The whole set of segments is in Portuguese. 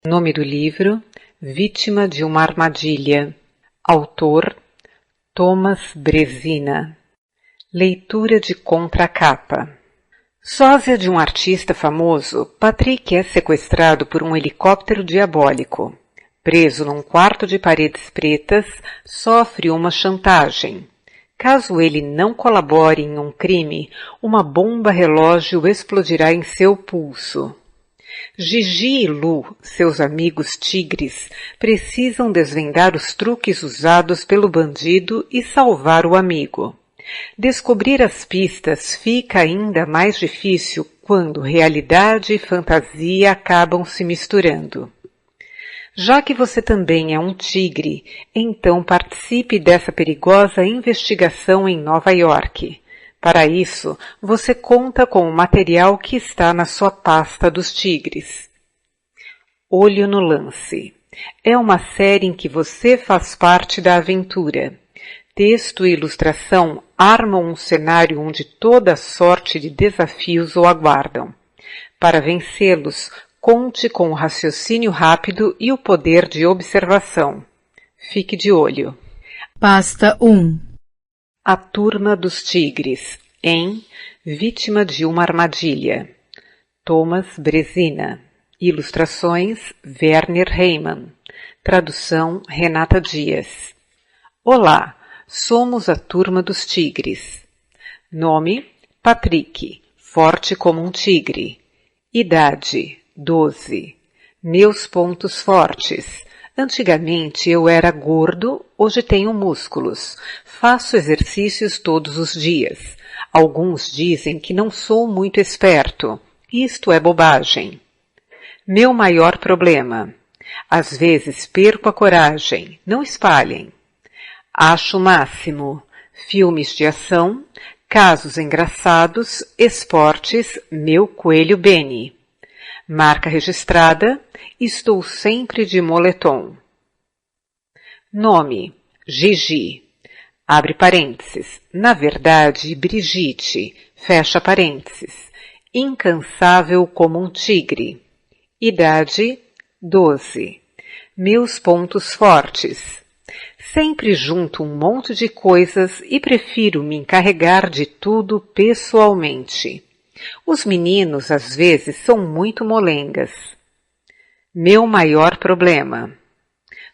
Nome do livro: Vítima de uma Armadilha. Autor: Thomas Brezina. Leitura de contracapa. Sósia de um artista famoso, Patrick é sequestrado por um helicóptero diabólico. Preso num quarto de paredes pretas, sofre uma chantagem. Caso ele não colabore em um crime, uma bomba relógio explodirá em seu pulso. Gigi e Lu, seus amigos tigres, precisam desvendar os truques usados pelo bandido e salvar o amigo. Descobrir as pistas fica ainda mais difícil quando realidade e fantasia acabam se misturando. Já que você também é um tigre, então participe dessa perigosa investigação em Nova York. Para isso, você conta com o material que está na sua pasta dos tigres. Olho no Lance. É uma série em que você faz parte da aventura. Texto e ilustração armam um cenário onde toda sorte de desafios o aguardam. Para vencê-los, conte com o raciocínio rápido e o poder de observação. Fique de olho. Pasta 1. A Turma dos Tigres, em Vítima de uma Armadilha. Thomas Brezina. Ilustrações Werner Heimann. Tradução Renata Dias. Olá, somos a Turma dos Tigres. Nome: Patrick, forte como um tigre. Idade: 12. Meus pontos fortes. Antigamente eu era gordo, hoje tenho músculos. Faço exercícios todos os dias. Alguns dizem que não sou muito esperto. Isto é bobagem. Meu maior problema. Às vezes perco a coragem. Não espalhem. Acho o máximo. Filmes de ação, casos engraçados, esportes, meu coelho Benny. Marca registrada, estou sempre de moletom. Nome: Gigi. Abre parênteses. Na verdade, Brigitte. Fecha parênteses. Incansável como um tigre. Idade: 12. Meus pontos fortes. Sempre junto um monte de coisas e prefiro me encarregar de tudo pessoalmente. Os meninos às vezes são muito molengas. Meu maior problema.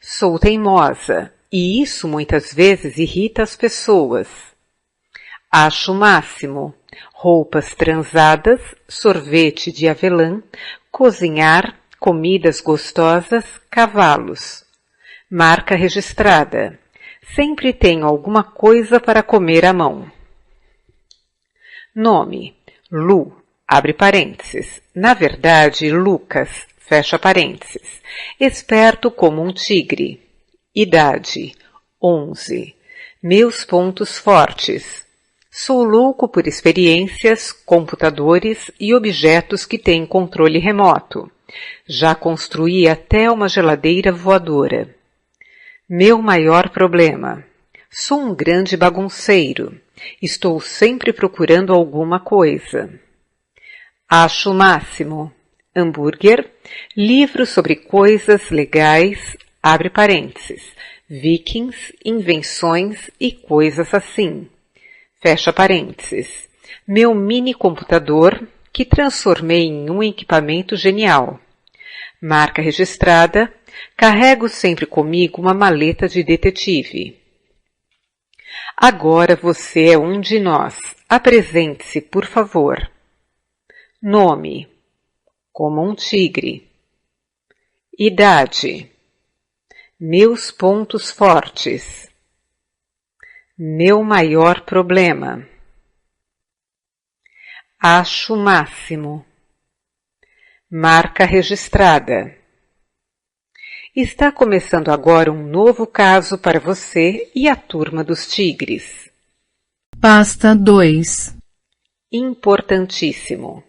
Sou teimosa e isso muitas vezes irrita as pessoas. Acho o máximo. Roupas transadas, sorvete de avelã, cozinhar, comidas gostosas, cavalos. Marca registrada. Sempre tenho alguma coisa para comer à mão. Nome: Lu, abre parênteses. Na verdade, Lucas, fecha parênteses. Esperto como um tigre. Idade: 11. Meus pontos fortes. Sou louco por experiências, computadores e objetos que têm controle remoto. Já construí até uma geladeira voadora. Meu maior problema. Sou um grande bagunceiro. Estou sempre procurando alguma coisa. Acho o máximo. Hambúrguer, livros sobre coisas legais, abre parênteses, vikings, invenções e coisas assim. Fecha parênteses. Meu mini computador, que transformei em um equipamento genial. Marca registrada, carrego sempre comigo uma maleta de detetive. Agora você é um de nós. Apresente-se, por favor. Nome: como um tigre. Idade: meus pontos fortes. Meu maior problema. Acho o máximo. Marca registrada. Está começando agora um novo caso para você e a Turma dos Tigres. Pasta 2. Importantíssimo.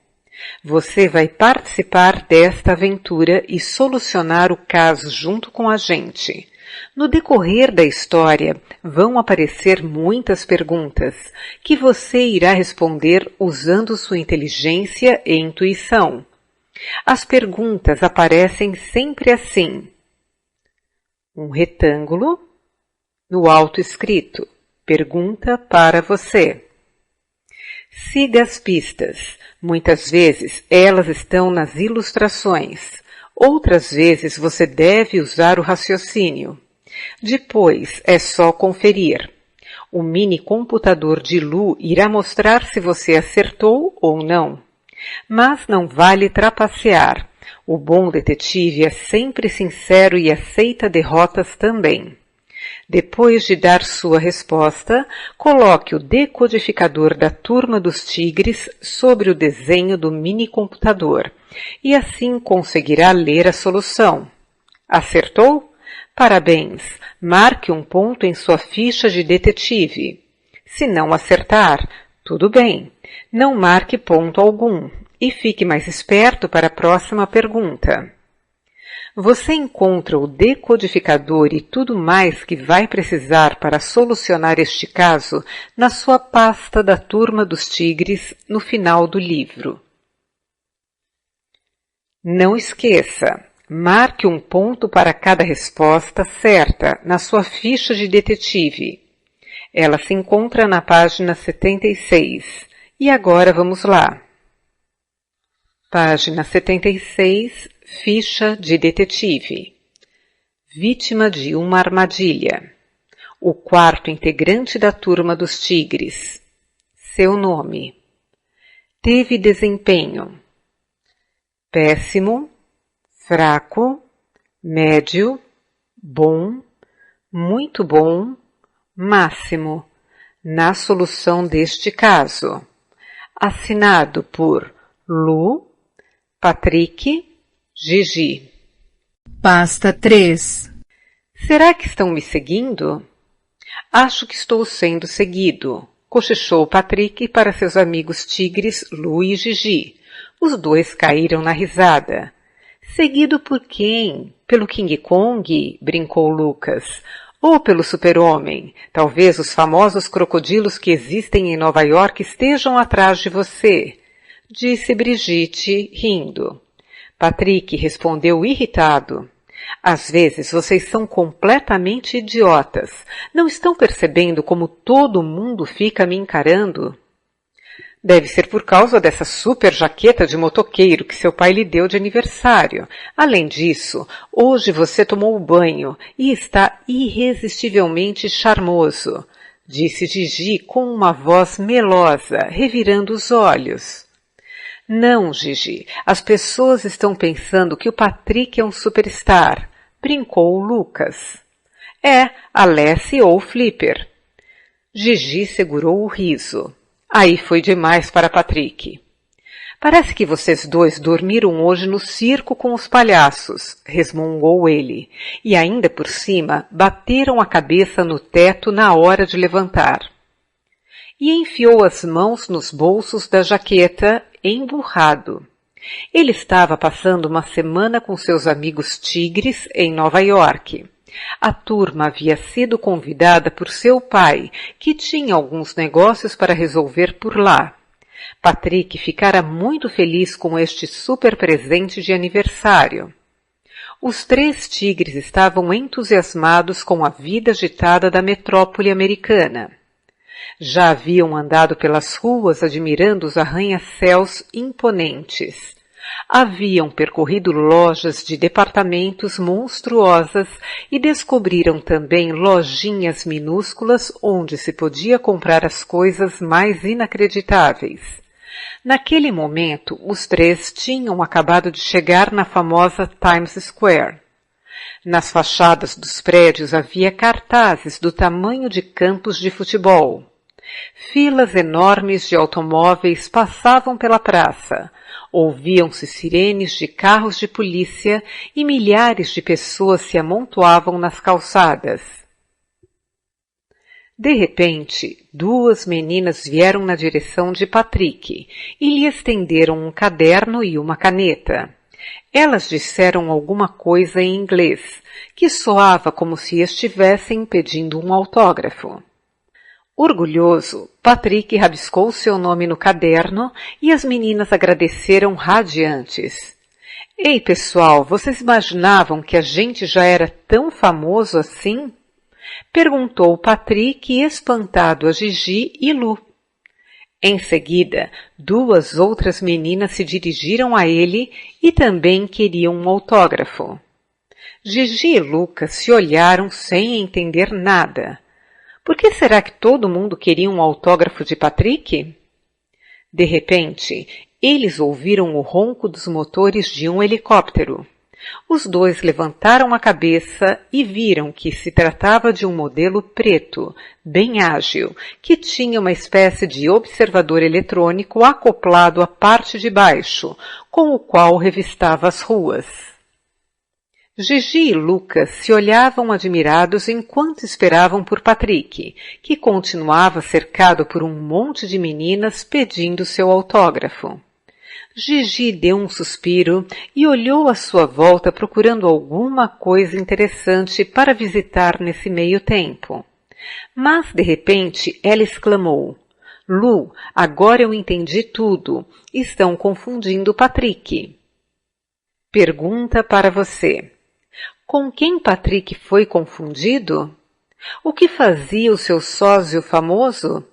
Você vai participar desta aventura e solucionar o caso junto com a gente. No decorrer da história, vão aparecer muitas perguntas que você irá responder usando sua inteligência e intuição. As perguntas aparecem sempre assim. Um retângulo, no alto escrito, pergunta para você. Siga as pistas. Muitas vezes elas estão nas ilustrações. Outras vezes você deve usar o raciocínio. Depois é só conferir. O mini computador de Lu irá mostrar se você acertou ou não. Mas não vale trapacear. O bom detetive é sempre sincero e aceita derrotas também. Depois de dar sua resposta, coloque o decodificador da Turma dos Tigres sobre o desenho do mini computador e assim conseguirá ler a solução. Acertou? Parabéns! Marque um ponto em sua ficha de detetive. Se não acertar, tudo bem. Não marque ponto algum e fique mais esperto para a próxima pergunta. Você encontra o decodificador e tudo mais que vai precisar para solucionar este caso na sua pasta da Turma dos Tigres no final do livro. Não esqueça, marque um ponto para cada resposta certa na sua ficha de detetive. Ela se encontra na página 76. E agora vamos lá. Página 76, ficha de detetive. Vítima de uma armadilha. O quarto integrante da Turma dos Tigres. Seu nome. Teve desempenho. Péssimo, fraco, médio, bom, muito bom, máximo, na solução deste caso. Assinado por Lu, Patrick, Gigi. Pasta 3. Será que estão me seguindo? Acho que estou sendo seguido, cochichou Patrick para seus amigos tigres Lu e Gigi. Os dois caíram na risada. Seguido por quem? Pelo King Kong? Brincou Lucas. Ou pelo super-homem? Talvez os famosos crocodilos que existem em Nova York estejam atrás de você, disse Brigitte, rindo. Patrick respondeu irritado. Às vezes vocês são completamente idiotas. Não estão percebendo como todo mundo fica me encarando? Deve ser por causa dessa super jaqueta de motoqueiro que seu pai lhe deu de aniversário. Além disso, hoje você tomou banho e está irresistivelmente charmoso, disse Gigi com uma voz melosa, revirando os olhos. Não, Gigi, as pessoas estão pensando que o Patrick é um superstar, brincou Lucas. É, a Lassie ou Flipper. Gigi segurou o riso. Aí foi demais para Patrick. Parece que vocês dois dormiram hoje no circo com os palhaços, resmungou ele, e ainda por cima bateram a cabeça no teto na hora de levantar. E enfiou as mãos nos bolsos da jaqueta, emburrado. Ele estava passando uma semana com seus amigos tigres em Nova York. A turma havia sido convidada por seu pai, que tinha alguns negócios para resolver por lá. Patrick ficara muito feliz com este super presente de aniversário. Os três tigres estavam entusiasmados com a vida agitada da metrópole americana. Já haviam andado pelas ruas admirando os arranha-céus imponentes. Haviam percorrido lojas de departamentos monstruosas e descobriram também lojinhas minúsculas onde se podia comprar as coisas mais inacreditáveis. Naquele momento, os três tinham acabado de chegar na famosa Times Square. Nas fachadas dos prédios havia cartazes do tamanho de campos de futebol. Filas enormes de automóveis passavam pela praça. Ouviam-se sirenes de carros de polícia e milhares de pessoas se amontoavam nas calçadas. De repente, duas meninas vieram na direção de Patrick e lhe estenderam um caderno e uma caneta. Elas disseram alguma coisa em inglês, que soava como se estivessem pedindo um autógrafo. Orgulhoso, Patrick rabiscou seu nome no caderno e as meninas agradeceram radiantes. Ei, pessoal, vocês imaginavam que a gente já era tão famoso assim? Perguntou Patrick, espantado a Gigi e Lu. Em seguida, duas outras meninas se dirigiram a ele e também queriam um autógrafo. Gigi e Lucas se olharam sem entender nada. Por que será que todo mundo queria um autógrafo de Patrick? De repente, eles ouviram o ronco dos motores de um helicóptero. Os dois levantaram a cabeça e viram que se tratava de um modelo preto, bem ágil, que tinha uma espécie de observador eletrônico acoplado à parte de baixo, com o qual revistava as ruas. Gigi e Lucas se olhavam admirados enquanto esperavam por Patrick, que continuava cercado por um monte de meninas pedindo seu autógrafo. Gigi deu um suspiro e olhou à sua volta procurando alguma coisa interessante para visitar nesse meio tempo. Mas, de repente, ela exclamou: Lu, agora eu entendi tudo. Estão confundindo Patrick. Pergunta para você. Com quem Patrick foi confundido? O que fazia o seu sósia famoso?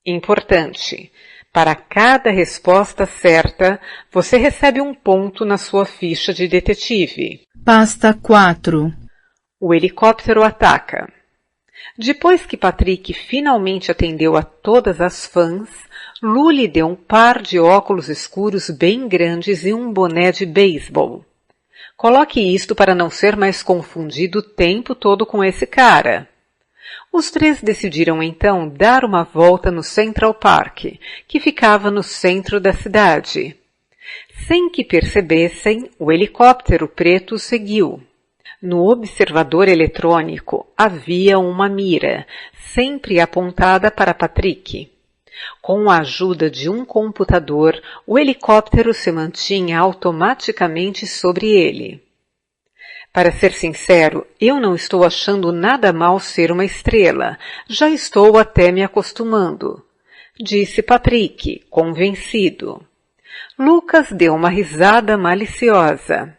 Importante. Para cada resposta certa, você recebe um ponto na sua ficha de detetive. Pasta 4. O helicóptero ataca. Depois que Patrick finalmente atendeu a todas as fãs, Lu lhe deu um par de óculos escuros bem grandes e um boné de beisebol. Coloque isto para não ser mais confundido o tempo todo com esse cara. Os três decidiram então dar uma volta no Central Park, que ficava no centro da cidade. Sem que percebessem, o helicóptero preto os seguiu. No observador eletrônico havia uma mira, sempre apontada para Patrick. Com a ajuda de um computador, o helicóptero se mantinha automaticamente sobre ele. Para ser sincero, eu não estou achando nada mal ser uma estrela. Já estou até me acostumando, disse Patrick, convencido. Lucas deu uma risada maliciosa.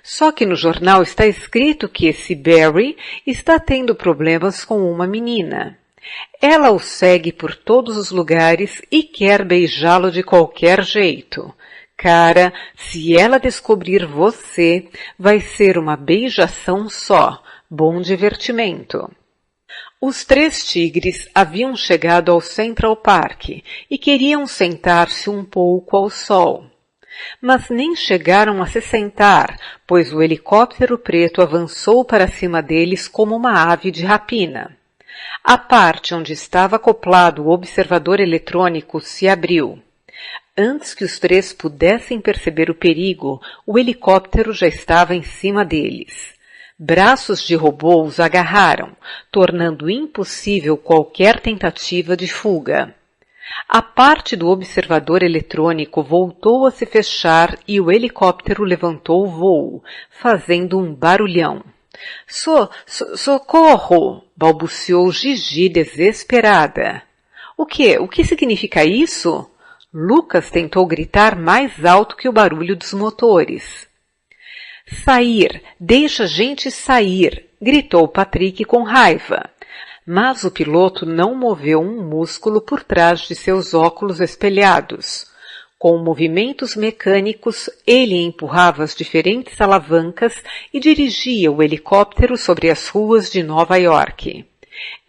Só que no jornal está escrito que esse Barry está tendo problemas com uma menina. Ela o segue por todos os lugares e quer beijá-lo de qualquer jeito. Cara, se ela descobrir você, vai ser uma beijação só. Bom divertimento. Os três tigres haviam chegado ao Central Park e queriam sentar-se um pouco ao sol. Mas nem chegaram a se sentar, pois o helicóptero preto avançou para cima deles como uma ave de rapina. A parte onde estava acoplado o observador eletrônico se abriu. Antes que os três pudessem perceber o perigo, o helicóptero já estava em cima deles. Braços de robô os agarraram, tornando impossível qualquer tentativa de fuga. A parte do observador eletrônico voltou a se fechar e o helicóptero levantou o voo, fazendo um barulhão. Socorro! Balbuciou Gigi desesperada. O que significa isso? Lucas tentou gritar mais alto que o barulho dos motores. Sair! Deixa a gente sair! Gritou Patrick com raiva. Mas o piloto não moveu um músculo por trás de seus óculos espelhados. Com movimentos mecânicos, ele empurrava as diferentes alavancas e dirigia o helicóptero sobre as ruas de Nova York.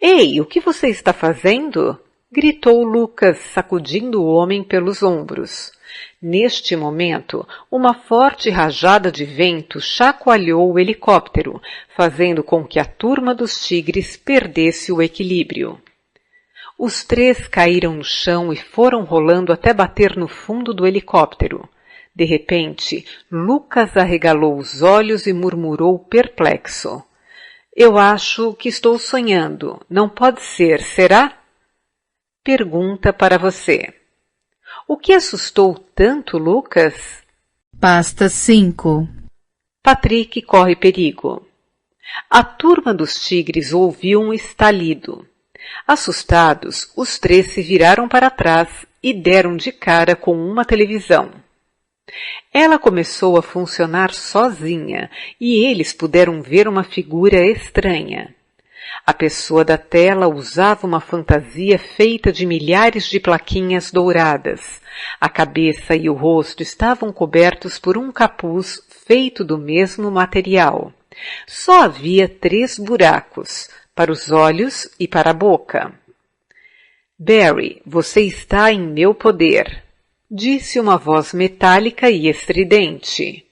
Ei, o que você está fazendo? Gritou Lucas, sacudindo o homem pelos ombros. Neste momento, uma forte rajada de vento chacoalhou o helicóptero, fazendo com que a turma dos tigres perdesse o equilíbrio. Os três caíram no chão e foram rolando até bater no fundo do helicóptero. De repente, Lucas arregalou os olhos e murmurou perplexo. Eu acho que estou sonhando. Não pode ser, será? Pergunta para você. O que assustou tanto Lucas? Pasta 5. Patrick corre perigo. A turma dos tigres ouviu um estalido. Assustados, os três se viraram para trás e deram de cara com uma televisão. Ela começou a funcionar sozinha e eles puderam ver uma figura estranha. A pessoa da tela usava uma fantasia feita de milhares de plaquinhas douradas. A cabeça e o rosto estavam cobertos por um capuz feito do mesmo material. Só havia 3 buracos, para os olhos e para a boca. Barry, você está em meu poder, disse uma voz metálica e estridente.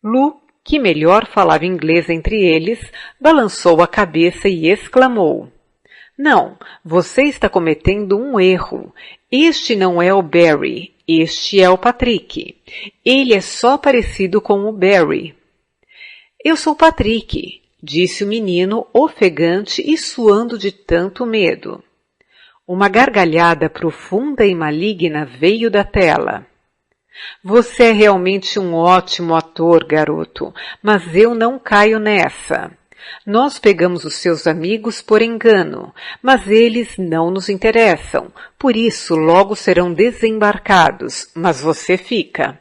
Lou, que melhor falava inglês entre eles, balançou a cabeça e exclamou: Não, você está cometendo um erro. Este não é o Barry, este é o Patrick. Ele é só parecido com o Barry. Eu sou Patrick, disse o menino, ofegante e suando de tanto medo. Uma gargalhada profunda e maligna veio da tela. Você é realmente um ótimo ator, garoto, mas eu não caio nessa. Nós pegamos os seus amigos por engano, mas eles não nos interessam, por isso logo serão desembarcados, mas você fica.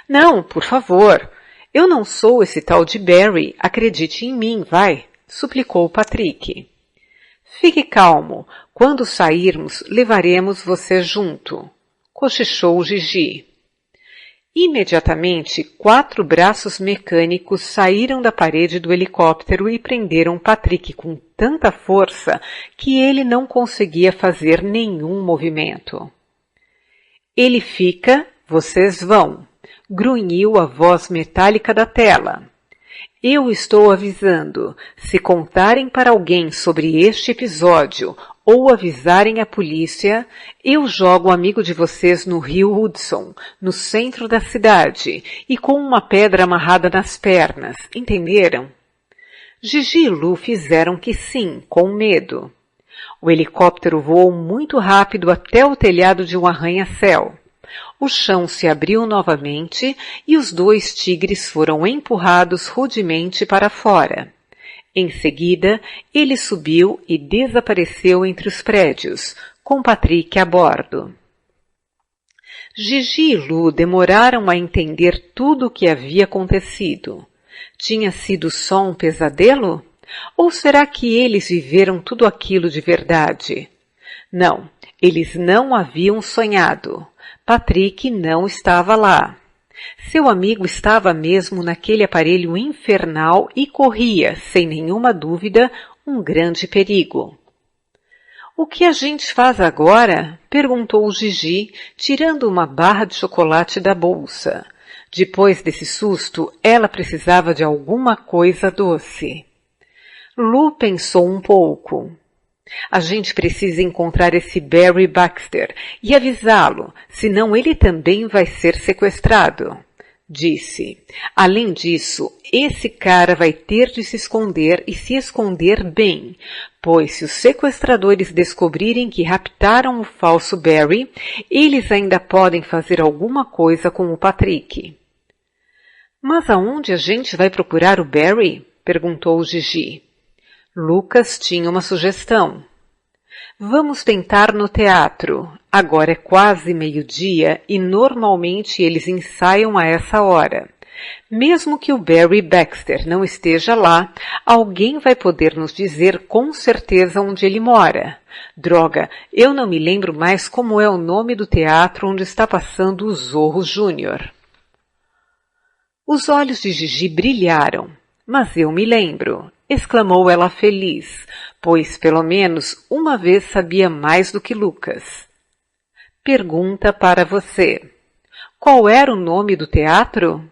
Não, por favor, eu não sou esse tal de Barry, acredite em mim, vai, suplicou Patrick. Fique calmo, quando sairmos levaremos você junto, cochichou Gigi. Imediatamente, 4 braços mecânicos saíram da parede do helicóptero e prenderam Patrick com tanta força que ele não conseguia fazer nenhum movimento. Ele fica, vocês vão, grunhiu a voz metálica da tela. Eu estou avisando, se contarem para alguém sobre este episódio ou avisarem a polícia, eu jogo o amigo de vocês no rio Hudson, no centro da cidade, e com uma pedra amarrada nas pernas, entenderam? Gigi e Lou fizeram que sim, com medo. O helicóptero voou muito rápido até o telhado de um arranha-céu. O chão se abriu novamente e os 2 tigres foram empurrados rudemente para fora. Em seguida, ele subiu e desapareceu entre os prédios, com Patrick a bordo. Gigi e Lou demoraram a entender tudo o que havia acontecido. Tinha sido só um pesadelo? Ou será que eles viveram tudo aquilo de verdade? Não, eles não haviam sonhado. Patrick não estava lá. Seu amigo estava mesmo naquele aparelho infernal e corria, sem nenhuma dúvida, um grande perigo. O que a gente faz agora? Perguntou Gigi, tirando uma barra de chocolate da bolsa. Depois desse susto, ela precisava de alguma coisa doce. Lou pensou um pouco. A gente precisa encontrar esse Barry Baxter e avisá-lo, senão ele também vai ser sequestrado, disse. Além disso, esse cara vai ter de se esconder e se esconder bem, pois se os sequestradores descobrirem que raptaram o falso Barry, eles ainda podem fazer alguma coisa com o Patrick. Mas aonde a gente vai procurar o Barry? Perguntou Gigi. Lucas tinha uma sugestão. Vamos tentar no teatro. Agora é quase meio-dia e normalmente eles ensaiam a essa hora. Mesmo que o Barry Baxter não esteja lá, alguém vai poder nos dizer com certeza onde ele mora. Droga, eu não me lembro mais como é o nome do teatro onde está passando o Zorro Júnior. Os olhos de Gigi brilharam. Mas eu me lembro, exclamou ela feliz, pois pelo menos uma vez sabia mais do que Lucas. Pergunta para você. Qual era o nome do teatro?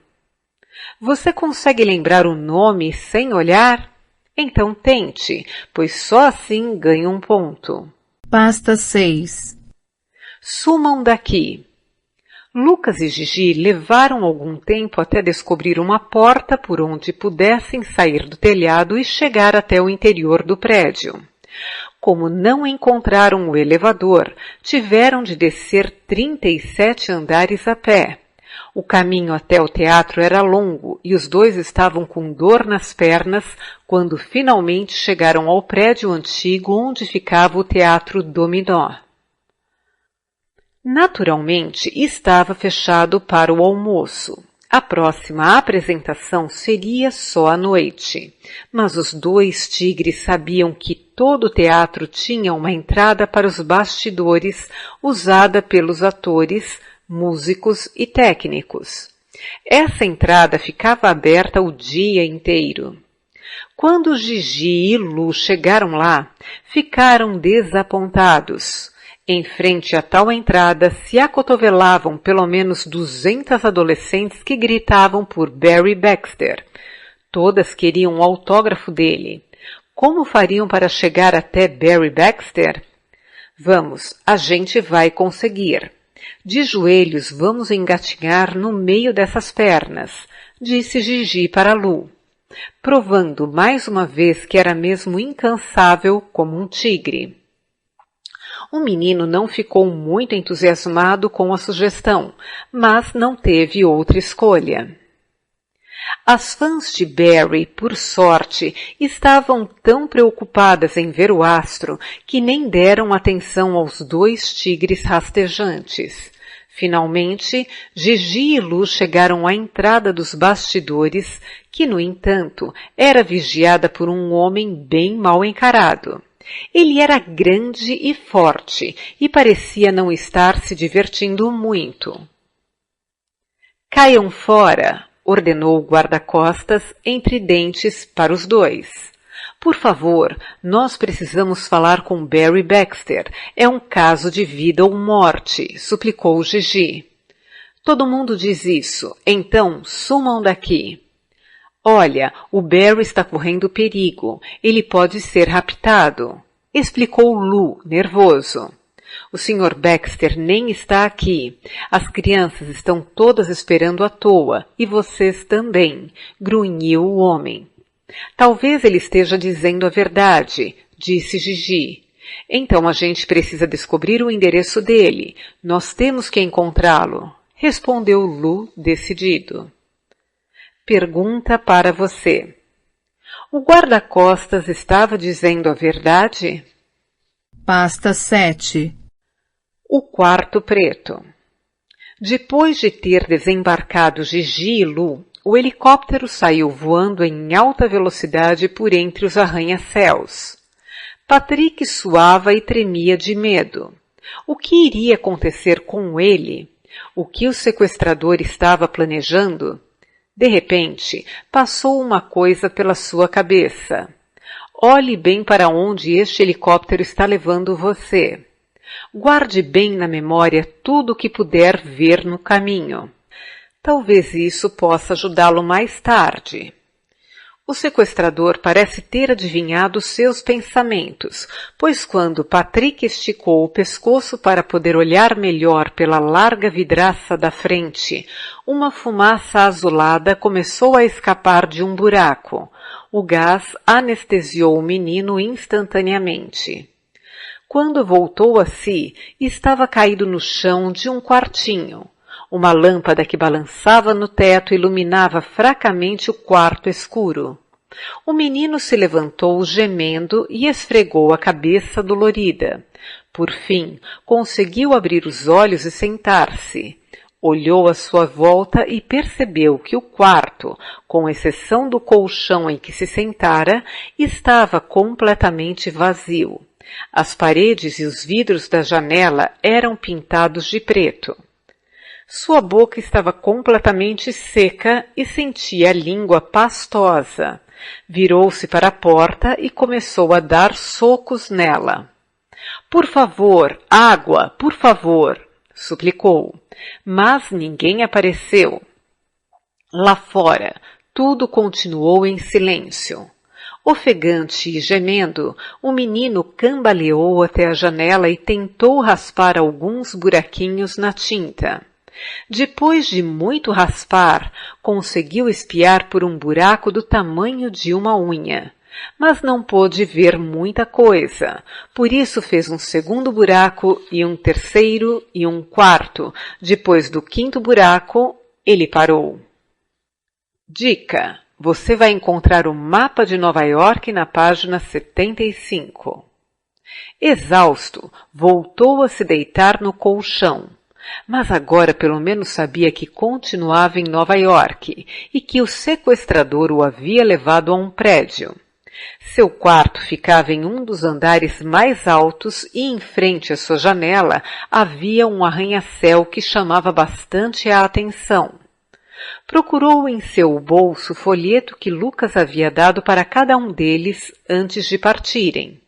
Você consegue lembrar o nome sem olhar? Então tente, pois só assim ganha um ponto. Pasta 6. Sumam daqui. Lucas e Gigi levaram algum tempo até descobrir uma porta por onde pudessem sair do telhado e chegar até o interior do prédio. Como não encontraram o elevador, tiveram de descer 37 andares a pé. O caminho até o teatro era longo e os 2 estavam com dor nas pernas quando finalmente chegaram ao prédio antigo onde ficava o Teatro Dominó. Naturalmente, estava fechado para o almoço. A próxima apresentação seria só à noite, mas os dois tigres sabiam que todo o teatro tinha uma entrada para os bastidores usada pelos atores, músicos e técnicos. Essa entrada ficava aberta o dia inteiro. Quando Gigi e Lu chegaram lá, ficaram desapontados. Em frente a tal entrada se acotovelavam pelo menos 200 adolescentes que gritavam por Barry Baxter. Todas queriam o autógrafo dele. Como fariam para chegar até Barry Baxter? Vamos, a gente vai conseguir. De joelhos vamos engatinhar no meio dessas pernas, disse Gigi para Lu, provando mais uma vez que era mesmo incansável como um tigre. O menino não ficou muito entusiasmado com a sugestão, mas não teve outra escolha. As fãs de Barry, por sorte, estavam tão preocupadas em ver o astro que nem deram atenção aos dois tigres rastejantes. Finalmente, Gigi e Lu chegaram à entrada dos bastidores, que, no entanto, era vigiada por um homem bem mal encarado. Ele era grande e forte e parecia não estar se divertindo muito. Caiam fora, ordenou o guarda-costas entre dentes para os dois. Por favor, nós precisamos falar com Barry Baxter. É um caso de vida ou morte, suplicou Gigi. Todo mundo diz isso, então sumam daqui. Olha, o Barry está correndo perigo. Ele pode ser raptado, explicou Lu, nervoso. O Sr. Baxter nem está aqui. As crianças estão todas esperando à toa, e vocês também, grunhiu o homem. Talvez ele esteja dizendo a verdade, disse Gigi. Então a gente precisa descobrir o endereço dele. Nós temos que encontrá-lo, respondeu Lu, decidido. Pergunta para você. O guarda-costas estava dizendo a verdade? Pasta 7. O quarto preto. Depois de ter desembarcado Gigi e Lu, o helicóptero saiu voando em alta velocidade por entre os arranha-céus. Patrick suava e tremia de medo. O que iria acontecer com ele? O que o sequestrador estava planejando? De repente, passou uma coisa pela sua cabeça. Olhe bem para onde este helicóptero está levando você. Guarde bem na memória tudo o que puder ver no caminho. Talvez isso possa ajudá-lo mais tarde. O sequestrador parece ter adivinhado seus pensamentos, pois quando Patrick esticou o pescoço para poder olhar melhor pela larga vidraça da frente, uma fumaça azulada começou a escapar de um buraco. O gás anestesiou o menino instantaneamente. Quando voltou a si, estava caído no chão de um quartinho. Uma lâmpada que balançava no teto iluminava fracamente o quarto escuro. O menino se levantou gemendo e esfregou a cabeça dolorida. Por fim, conseguiu abrir os olhos e sentar-se. Olhou à sua volta e percebeu que o quarto, com exceção do colchão em que se sentara, estava completamente vazio. As paredes e os vidros da janela eram pintados de preto. Sua boca estava completamente seca e sentia a língua pastosa. Virou-se para a porta e começou a dar socos nela. Por favor, água, por favor, suplicou. Mas ninguém apareceu. Lá fora, tudo continuou em silêncio. Ofegante e gemendo, o menino cambaleou até a janela e tentou raspar alguns buraquinhos na tinta. Depois de muito raspar, conseguiu espiar por um buraco do tamanho de uma unha, mas não pôde ver muita coisa. Por isso fez um segundo buraco e um terceiro e um quarto. Depois do quinto buraco, ele parou. Dica: você vai encontrar o mapa de Nova York na página 75. Exausto, voltou a se deitar no colchão. Mas agora pelo menos sabia que continuava em Nova York e que o sequestrador o havia levado a um prédio. Seu quarto ficava em um dos andares mais altos e em frente à sua janela havia um arranha-céu que chamava bastante a atenção. Procurou em seu bolso o folheto que Lucas havia dado para cada um deles antes de partirem.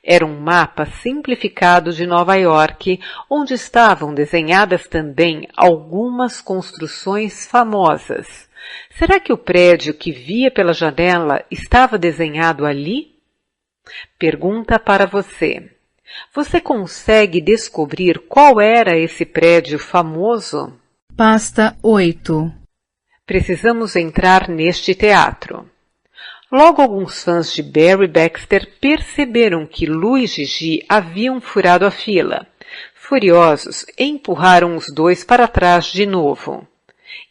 Era um mapa simplificado de Nova York, onde estavam desenhadas também algumas construções famosas. Será que o prédio que via pela janela estava desenhado ali? Pergunta para você. Você consegue descobrir qual era esse prédio famoso? Pasta 8. Precisamos entrar neste teatro. Logo alguns fãs de Barry Baxter perceberam que Lou e Gigi haviam furado a fila. Furiosos, empurraram os dois para trás de novo.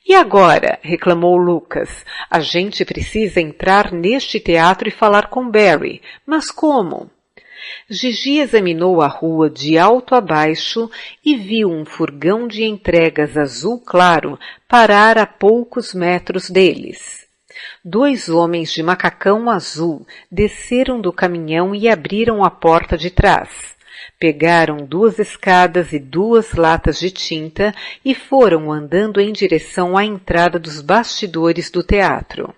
E agora? Reclamou Lucas. A gente precisa entrar neste teatro e falar com Barry. Mas como? Gigi examinou a rua de alto a baixo e viu um furgão de entregas azul claro parar a poucos metros deles. 2 homens de macacão azul desceram do caminhão e abriram a porta de trás. Pegaram 2 escadas e 2 latas de tinta e foram andando em direção à entrada dos bastidores do teatro.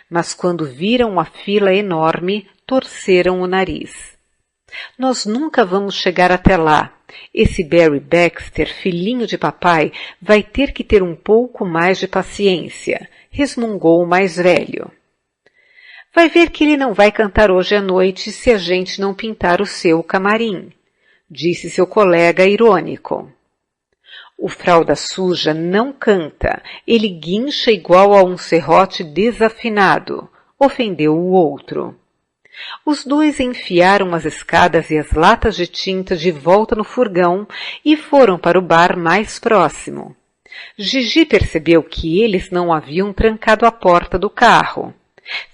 Mas quando viram a fila enorme, torceram o nariz. Nós nunca vamos chegar até lá. Esse Barry Baxter, filhinho de papai, vai ter que ter um pouco mais de paciência, resmungou o mais velho. Vai ver que ele não vai cantar hoje à noite se a gente não pintar o seu camarim, disse seu colega irônico. O fralda suja não canta, ele guincha igual a um serrote desafinado, ofendeu o outro. Os 2 enfiaram as escadas e as latas de tinta de volta no furgão e foram para o bar mais próximo. Gigi percebeu que eles não haviam trancado a porta do carro.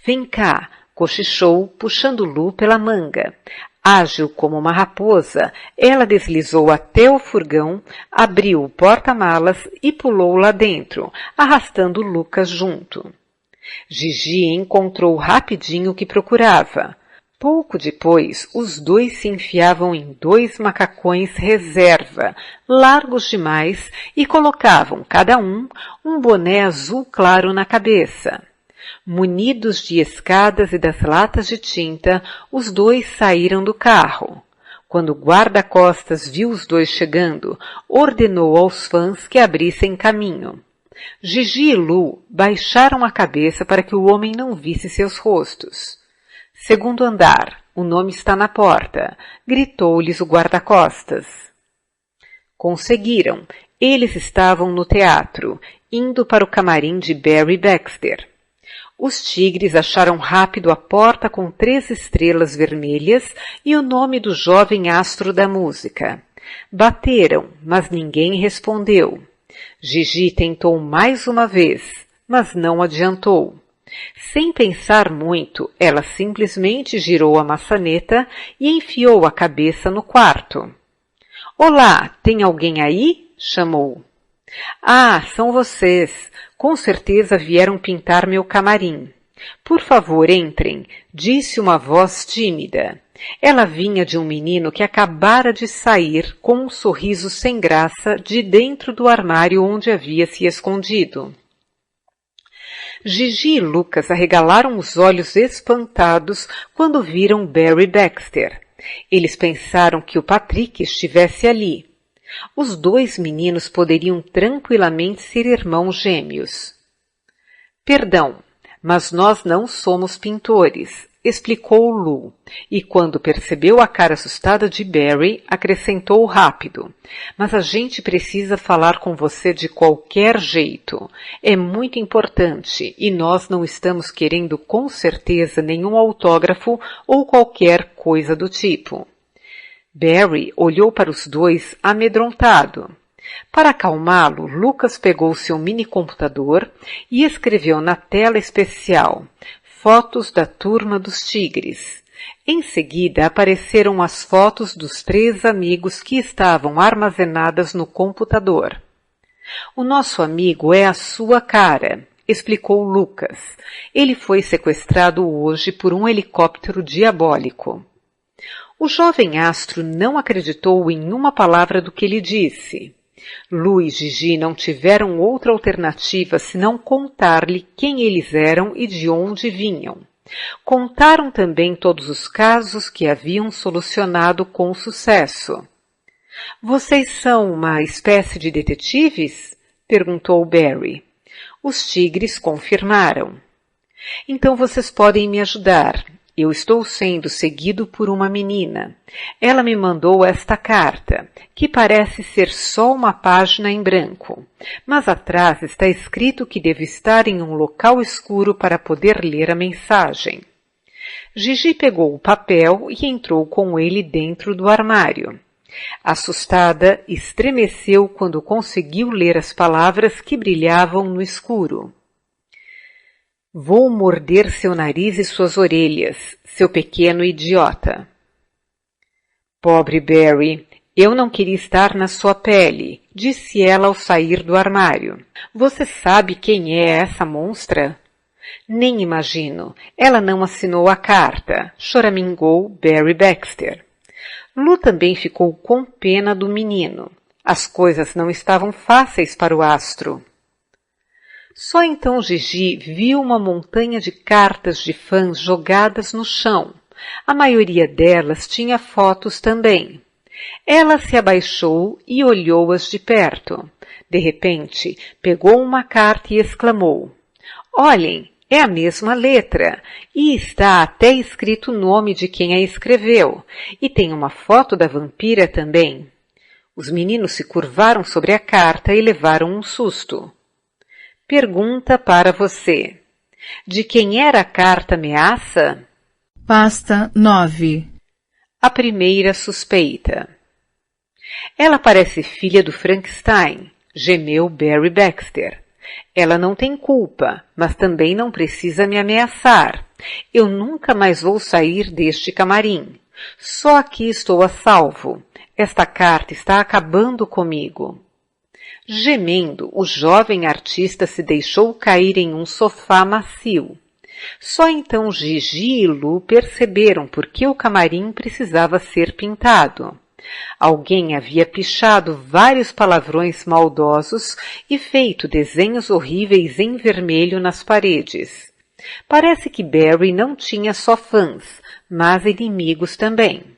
Vem cá, cochichou, puxando Lou pela manga. Ágil como uma raposa, ela deslizou até o furgão, abriu o porta-malas e pulou lá dentro, arrastando Lucas junto. Gigi encontrou rapidinho o que procurava. Pouco depois, os 2 se enfiavam em 2 macacões reserva, largos demais, e colocavam, cada um boné azul claro na cabeça. Munidos de escadas e das latas de tinta, os 2 saíram do carro. Quando o guarda-costas viu os 2 chegando, ordenou aos fãs que abrissem caminho. Gigi e Lou baixaram a cabeça para que o homem não visse seus rostos. Segundo andar, o nome está na porta, gritou-lhes o guarda-costas. Conseguiram. Eles estavam no teatro, indo para o camarim de Barry Baxter. Os tigres acharam rápido a porta com 3 estrelas vermelhas e o nome do jovem astro da música. Bateram, mas ninguém respondeu. Gigi tentou mais uma vez, mas não adiantou. Sem pensar muito, ela simplesmente girou a maçaneta e enfiou a cabeça no quarto. Olá, tem alguém aí? Chamou. Ah, são vocês. Com certeza vieram pintar meu camarim. Por favor, entrem, disse uma voz tímida. Ela vinha de um menino que acabara de sair com um sorriso sem graça de dentro do armário onde havia se escondido. Gigi e Lucas arregalaram os olhos espantados quando viram Barry Baxter. Eles pensaram que o Patrick estivesse ali. Os 2 meninos poderiam tranquilamente ser irmãos gêmeos. Perdão, mas nós não somos pintores, explicou Lou, e quando percebeu a cara assustada de Barry, acrescentou rápido. Mas a gente precisa falar com você de qualquer jeito. É muito importante e nós não estamos querendo com certeza nenhum autógrafo ou qualquer coisa do tipo. Barry olhou para os 2 amedrontado. Para acalmá-lo, Lucas pegou seu mini-computador e escreveu na tela especial: Fotos da turma dos tigres. Em seguida apareceram as fotos dos 3 amigos que estavam armazenadas no computador. O nosso amigo é a sua cara, explicou Lucas. Ele foi sequestrado hoje por um helicóptero diabólico. O jovem astro não acreditou em uma palavra do que ele disse. Lu e Gigi não tiveram outra alternativa senão contar-lhe quem eles eram e de onde vinham. Contaram também todos os casos que haviam solucionado com sucesso. Vocês são uma espécie de detetives? Perguntou Barry. Os tigres confirmaram. Então vocês podem me ajudar. Eu estou sendo seguido por uma menina. Ela me mandou esta carta, que parece ser só uma página em branco, mas atrás está escrito que devo estar em um local escuro para poder ler a mensagem. Gigi pegou o papel e entrou com ele dentro do armário. Assustada, estremeceu quando conseguiu ler as palavras que brilhavam no escuro. Vou morder seu nariz e suas orelhas, seu pequeno idiota. Pobre Barry, eu não queria estar na sua pele, disse ela ao sair do armário. Você sabe quem é essa monstra? Nem imagino. Ela não assinou a carta, choramingou Barry Baxter. Lu também ficou com pena do menino. As coisas não estavam fáceis para o astro. Só então Gigi viu uma montanha de cartas de fãs jogadas no chão. A maioria delas tinha fotos também. Ela se abaixou e olhou-as de perto. De repente, pegou uma carta e exclamou: Olhem, é a mesma letra, e está até escrito o nome de quem a escreveu, e tem uma foto da vampira também. Os meninos se curvaram sobre a carta e levaram um susto. Pergunta para você. De quem era a carta ameaça? Pasta 9. A primeira suspeita. Ela parece filha do Frankenstein, gemeu Barry Baxter. Ela não tem culpa, mas também não precisa me ameaçar. Eu nunca mais vou sair deste camarim. Só aqui estou a salvo. Esta carta está acabando comigo. Gemendo, o jovem artista se deixou cair em um sofá macio. Só então Gigi e Lu perceberam por que o camarim precisava ser pintado. Alguém havia pichado vários palavrões maldosos e feito desenhos horríveis em vermelho nas paredes. Parece que Barry não tinha só fãs, mas inimigos também.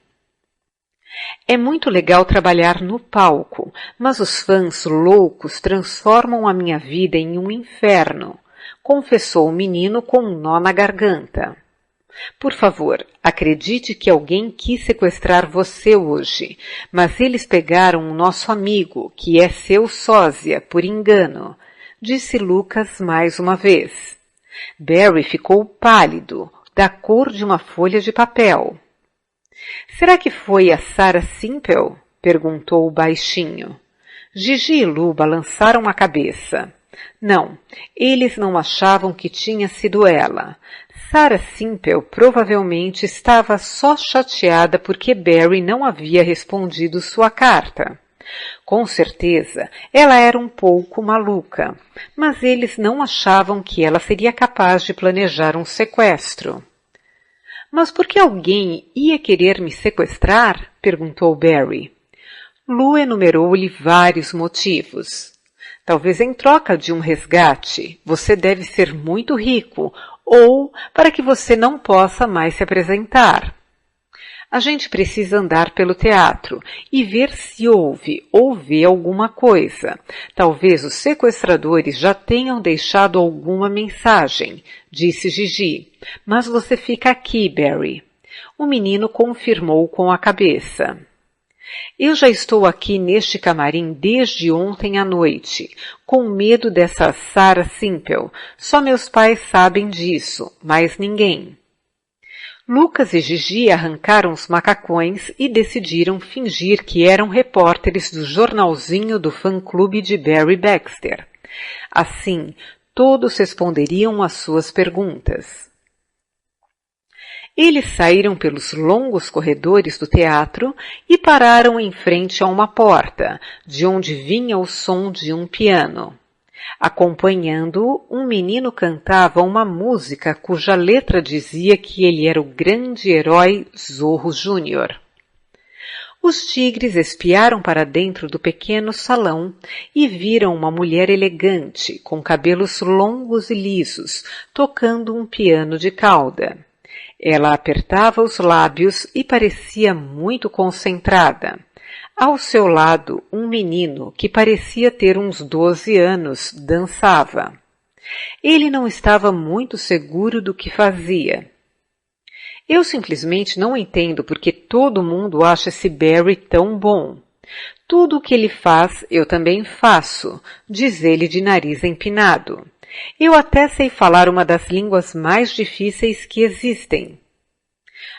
É muito legal trabalhar no palco, mas os fãs loucos transformam a minha vida em um inferno, confessou o menino com um nó na garganta. Por favor, acredite que alguém quis sequestrar você hoje, mas eles pegaram o nosso amigo, que é seu sósia, por engano, disse Lucas mais uma vez. Barry ficou pálido, da cor de uma folha de papel. Será que foi a Sarah Simple? Perguntou baixinho. Gigi e Lu balançaram a cabeça. Não, eles não achavam que tinha sido ela. Sarah Simple provavelmente estava só chateada porque Barry não havia respondido sua carta. Com certeza, ela era um pouco maluca, mas eles não achavam que ela seria capaz de planejar um sequestro. Mas por que alguém ia querer me sequestrar? Perguntou Barry. Lu enumerou-lhe vários motivos. Talvez em troca de um resgate, você deve ser muito rico, ou para que você não possa mais se apresentar. A gente precisa andar pelo teatro e ver se ouve ou vê alguma coisa. Talvez os sequestradores já tenham deixado alguma mensagem, disse Gigi. Mas você fica aqui, Barry. O menino confirmou com a cabeça. Eu já estou aqui neste camarim desde ontem à noite, com medo dessa Sarah Simple. Só meus pais sabem disso, mas ninguém. Lucas e Gigi arrancaram os macacões e decidiram fingir que eram repórteres do jornalzinho do fã-clube de Barry Baxter. Assim, todos responderiam às suas perguntas. Eles saíram pelos longos corredores do teatro e pararam em frente a uma porta, de onde vinha o som de um piano. Acompanhando-o, um menino cantava uma música cuja letra dizia que ele era o grande herói Zorro Júnior. Os tigres espiaram para dentro do pequeno salão e viram uma mulher elegante, com cabelos longos e lisos, tocando um piano de cauda. Ela apertava os lábios e parecia muito concentrada. Ao seu lado, um menino, que parecia ter uns 12 anos, dançava. Ele não estava muito seguro do que fazia. Eu simplesmente não entendo porque todo mundo acha esse Barry tão bom. Tudo o que ele faz, eu também faço, diz ele de nariz empinado. Eu até sei falar uma das línguas mais difíceis que existem.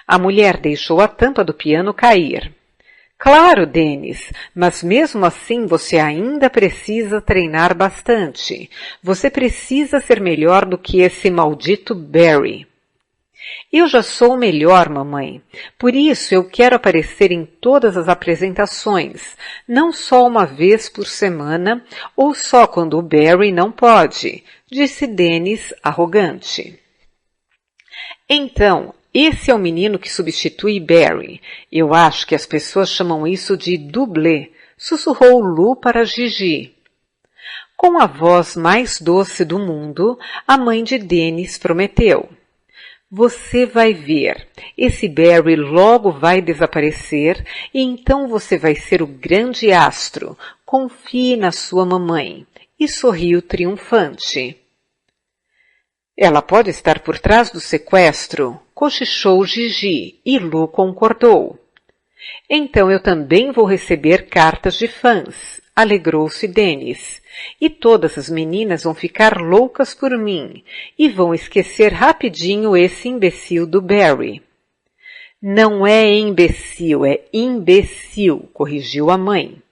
A mulher deixou a tampa do piano cair. Claro, Dennis, mas mesmo assim você ainda precisa treinar bastante. Você precisa ser melhor do que esse maldito Barry. Eu já sou melhor, mamãe. Por isso eu quero aparecer em todas as apresentações, não só uma vez por semana ou só quando o Barry não pode, disse Dennis arrogante. Então, esse é o menino que substitui Barry. Eu acho que as pessoas chamam isso de dublê, sussurrou Lu para Gigi. Com a voz mais doce do mundo, a mãe de Dennis prometeu. Você vai ver, esse Barry logo vai desaparecer e então você vai ser o grande astro. Confie na sua mamãe. E sorriu triunfante. Ela pode estar por trás do sequestro, cochichou Gigi, e Lu concordou. Então eu também vou receber cartas de fãs, alegrou-se Dennis. E todas as meninas vão ficar loucas por mim e vão esquecer rapidinho esse imbecil do Barry. Não é imbecil, é imbecil, corrigiu a mãe.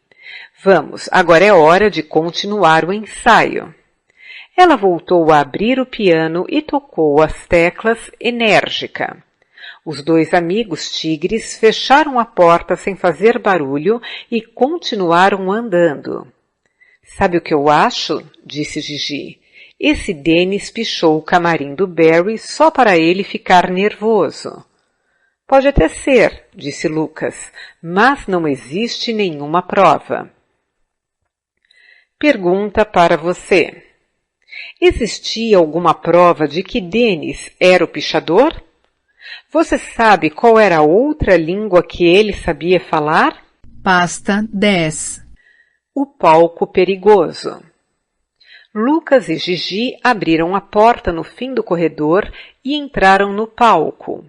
Vamos, agora é hora de continuar o ensaio. Ela voltou a abrir o piano e tocou as teclas enérgica. Os dois amigos tigres fecharam a porta sem fazer barulho e continuaram andando. Sabe o que eu acho? Disse Gigi. Esse Dennis pichou o camarim do Barry só para ele ficar nervoso. Pode até ser, disse Lucas, mas não existe nenhuma prova. Pergunta para você. Existia alguma prova de que Dennis era o pichador? Você sabe qual era a outra língua que ele sabia falar? Pasta 10. O palco perigoso. Lucas e Gigi abriram a porta no fim do corredor e entraram no palco.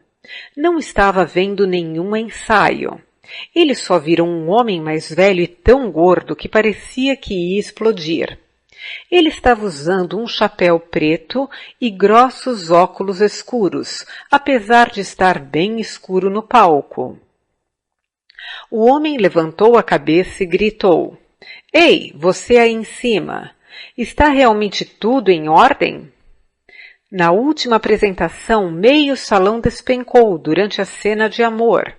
Não estava vendo nenhum ensaio. Eles só viram um homem mais velho e tão gordo que parecia que ia explodir. Ele estava usando um chapéu preto e grossos óculos escuros, apesar de estar bem escuro no palco. O homem levantou a cabeça e gritou. Ei, você aí em cima! Está realmente tudo em ordem? Na última apresentação, meio salão despencou durante a cena de amor.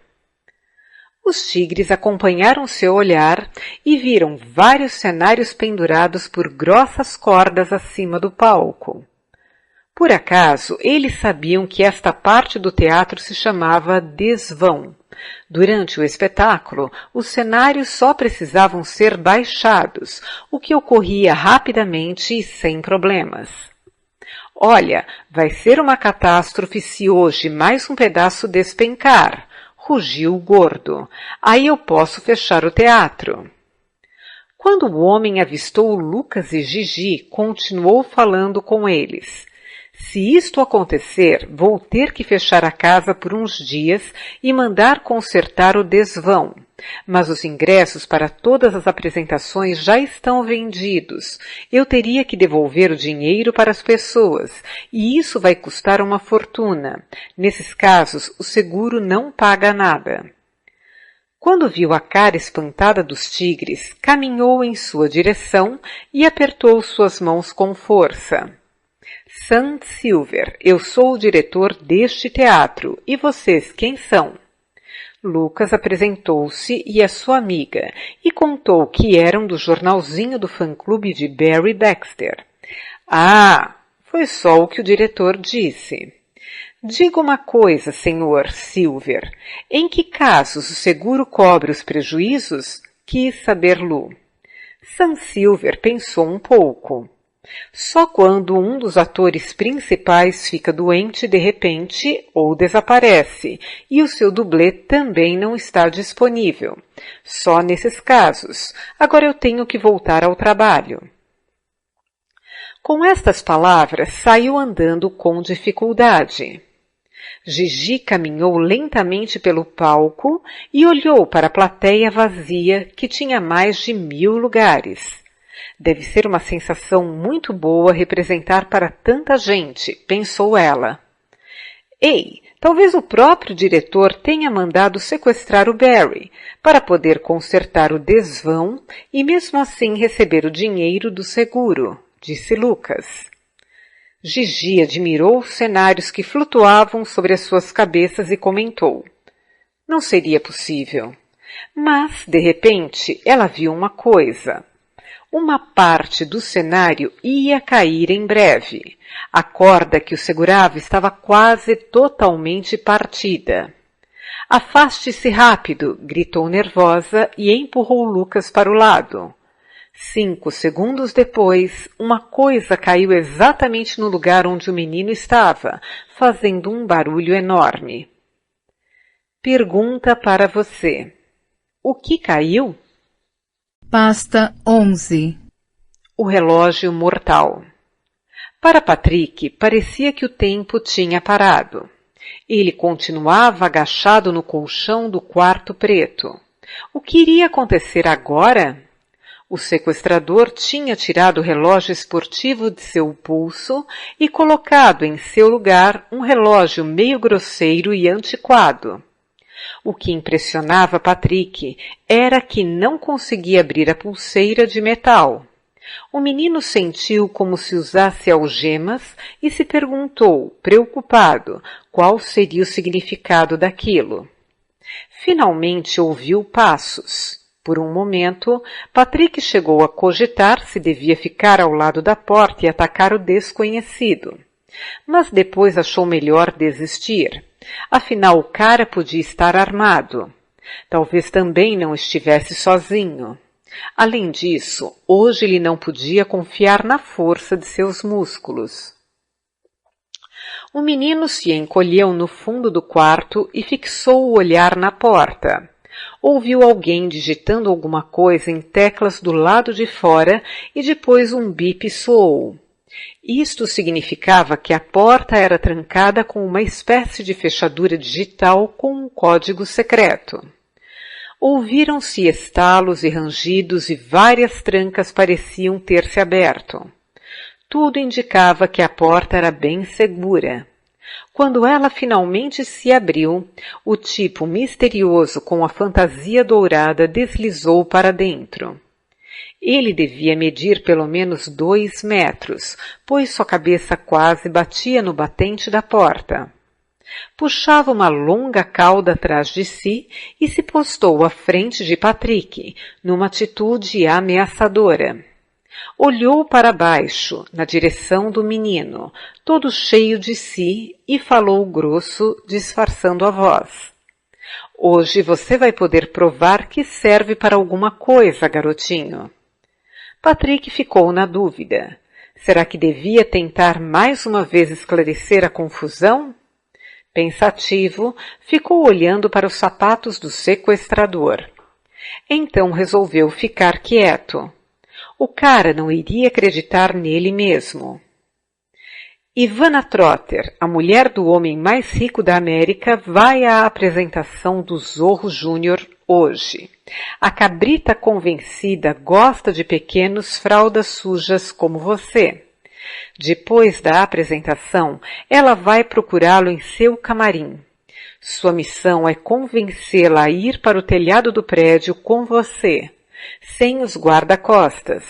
Os tigres acompanharam seu olhar e viram vários cenários pendurados por grossas cordas acima do palco. Por acaso, eles sabiam que esta parte do teatro se chamava desvão. Durante o espetáculo, os cenários só precisavam ser baixados, o que ocorria rapidamente e sem problemas. Olha, vai ser uma catástrofe se hoje mais um pedaço despencar, rugiu o gordo. Aí eu posso fechar o teatro. Quando o homem avistou Lucas e Gigi, continuou falando com eles. Se isto acontecer, vou ter que fechar a casa por uns dias e mandar consertar o desvão. Mas os ingressos para todas as apresentações já estão vendidos. Eu teria que devolver o dinheiro para as pessoas, e isso vai custar uma fortuna. Nesses casos, o seguro não paga nada. Quando viu a cara espantada dos tigres, caminhou em sua direção e apertou suas mãos com força. Sam Silver, eu sou o diretor deste teatro. E vocês quem são? Lucas apresentou-se e a sua amiga e contou que eram do jornalzinho do fã-clube de Barry Dexter. Ah, foi só o que o diretor disse. Diga uma coisa, senhor Silver. Em que casos o seguro cobre os prejuízos? Quis saber Lu. Sam Silver pensou um pouco. Só quando um dos atores principais fica doente de repente ou desaparece e o seu dublê também não está disponível. Só nesses casos. Agora eu tenho que voltar ao trabalho. Com estas palavras, saiu andando com dificuldade. Gigi caminhou lentamente pelo palco e olhou para a plateia vazia que tinha mais de 1000 lugares. Deve ser uma sensação muito boa representar para tanta gente, pensou ela. Ei, talvez o próprio diretor tenha mandado sequestrar o Barry para poder consertar o desvão e mesmo assim receber o dinheiro do seguro, disse Lucas. Gigi admirou os cenários que flutuavam sobre as suas cabeças e comentou. Não seria possível. Mas, de repente, ela viu uma coisa. Uma parte do cenário ia cair em breve. A corda que o segurava estava quase totalmente partida. Afaste-se rápido, gritou nervosa e empurrou Lucas para o lado. 5 segundos depois, uma coisa caiu exatamente no lugar onde o menino estava, fazendo um barulho enorme. Pergunta para você. O que caiu? Pasta 11. O relógio mortal. Para Patrick, parecia que o tempo tinha parado. Ele continuava agachado no colchão do quarto preto. O que iria acontecer agora? O sequestrador tinha tirado o relógio esportivo de seu pulso e colocado em seu lugar um relógio meio grosseiro e antiquado. O que impressionava Patrick era que não conseguia abrir a pulseira de metal. O menino sentiu como se usasse algemas e se perguntou, preocupado, qual seria o significado daquilo. Finalmente ouviu passos. Por um momento, Patrick chegou a cogitar se devia ficar ao lado da porta e atacar o desconhecido. Mas depois achou melhor desistir. Afinal, o cara podia estar armado. Talvez também não estivesse sozinho. Além disso, hoje ele não podia confiar na força de seus músculos. O menino se encolheu no fundo do quarto e fixou o olhar na porta. Ouviu alguém digitando alguma coisa em teclas do lado de fora e depois um bip soou. Isto significava que a porta era trancada com uma espécie de fechadura digital com um código secreto. Ouviram-se estalos e rangidos e várias trancas pareciam ter se aberto. Tudo indicava que a porta era bem segura. Quando ela finalmente se abriu, o tipo misterioso com a fantasia dourada deslizou para dentro. Ele devia medir pelo menos 2 metros, pois sua cabeça quase batia no batente da porta. Puxava uma longa cauda atrás de si e se postou à frente de Patrick, numa atitude ameaçadora. Olhou para baixo, na direção do menino, todo cheio de si, e falou grosso, disfarçando a voz. Hoje você vai poder provar que serve para alguma coisa, garotinho. Patrick ficou na dúvida. Será que devia tentar mais uma vez esclarecer a confusão? Pensativo, ficou olhando para os sapatos do sequestrador. Então resolveu ficar quieto. O cara não iria acreditar nele mesmo. Ivana Trotter, a mulher do homem mais rico da América, vai à apresentação do Zorro Júnior hoje. A cabrita convencida gosta de pequenos fraldas sujas como você. Depois da apresentação, ela vai procurá-lo em seu camarim. Sua missão é convencê-la a ir para o telhado do prédio com você, sem os guarda-costas.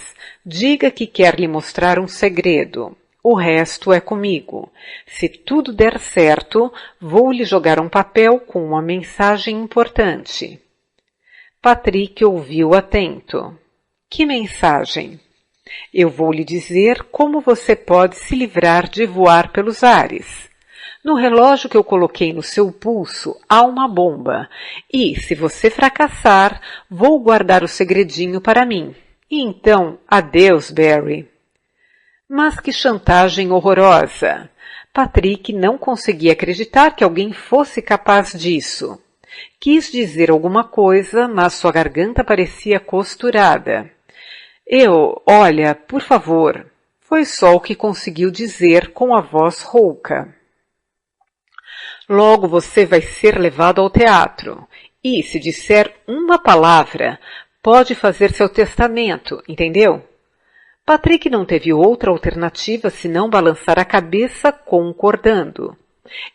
Diga que quer lhe mostrar um segredo. O resto é comigo. Se tudo der certo, vou lhe jogar um papel com uma mensagem importante. Patrick ouviu atento. Que mensagem? Eu vou lhe dizer como você pode se livrar de voar pelos ares. No relógio que eu coloquei no seu pulso há uma bomba e, se você fracassar, vou guardar o segredinho para mim. E então, adeus, Barry. Mas que chantagem horrorosa! Patrick não conseguia acreditar que alguém fosse capaz disso. Quis dizer alguma coisa, mas sua garganta parecia costurada. Olha, por favor, foi só o que conseguiu dizer com a voz rouca. Logo você vai ser levado ao teatro. E, se disser uma palavra, pode fazer seu testamento, entendeu? Patrick não teve outra alternativa senão balançar a cabeça concordando.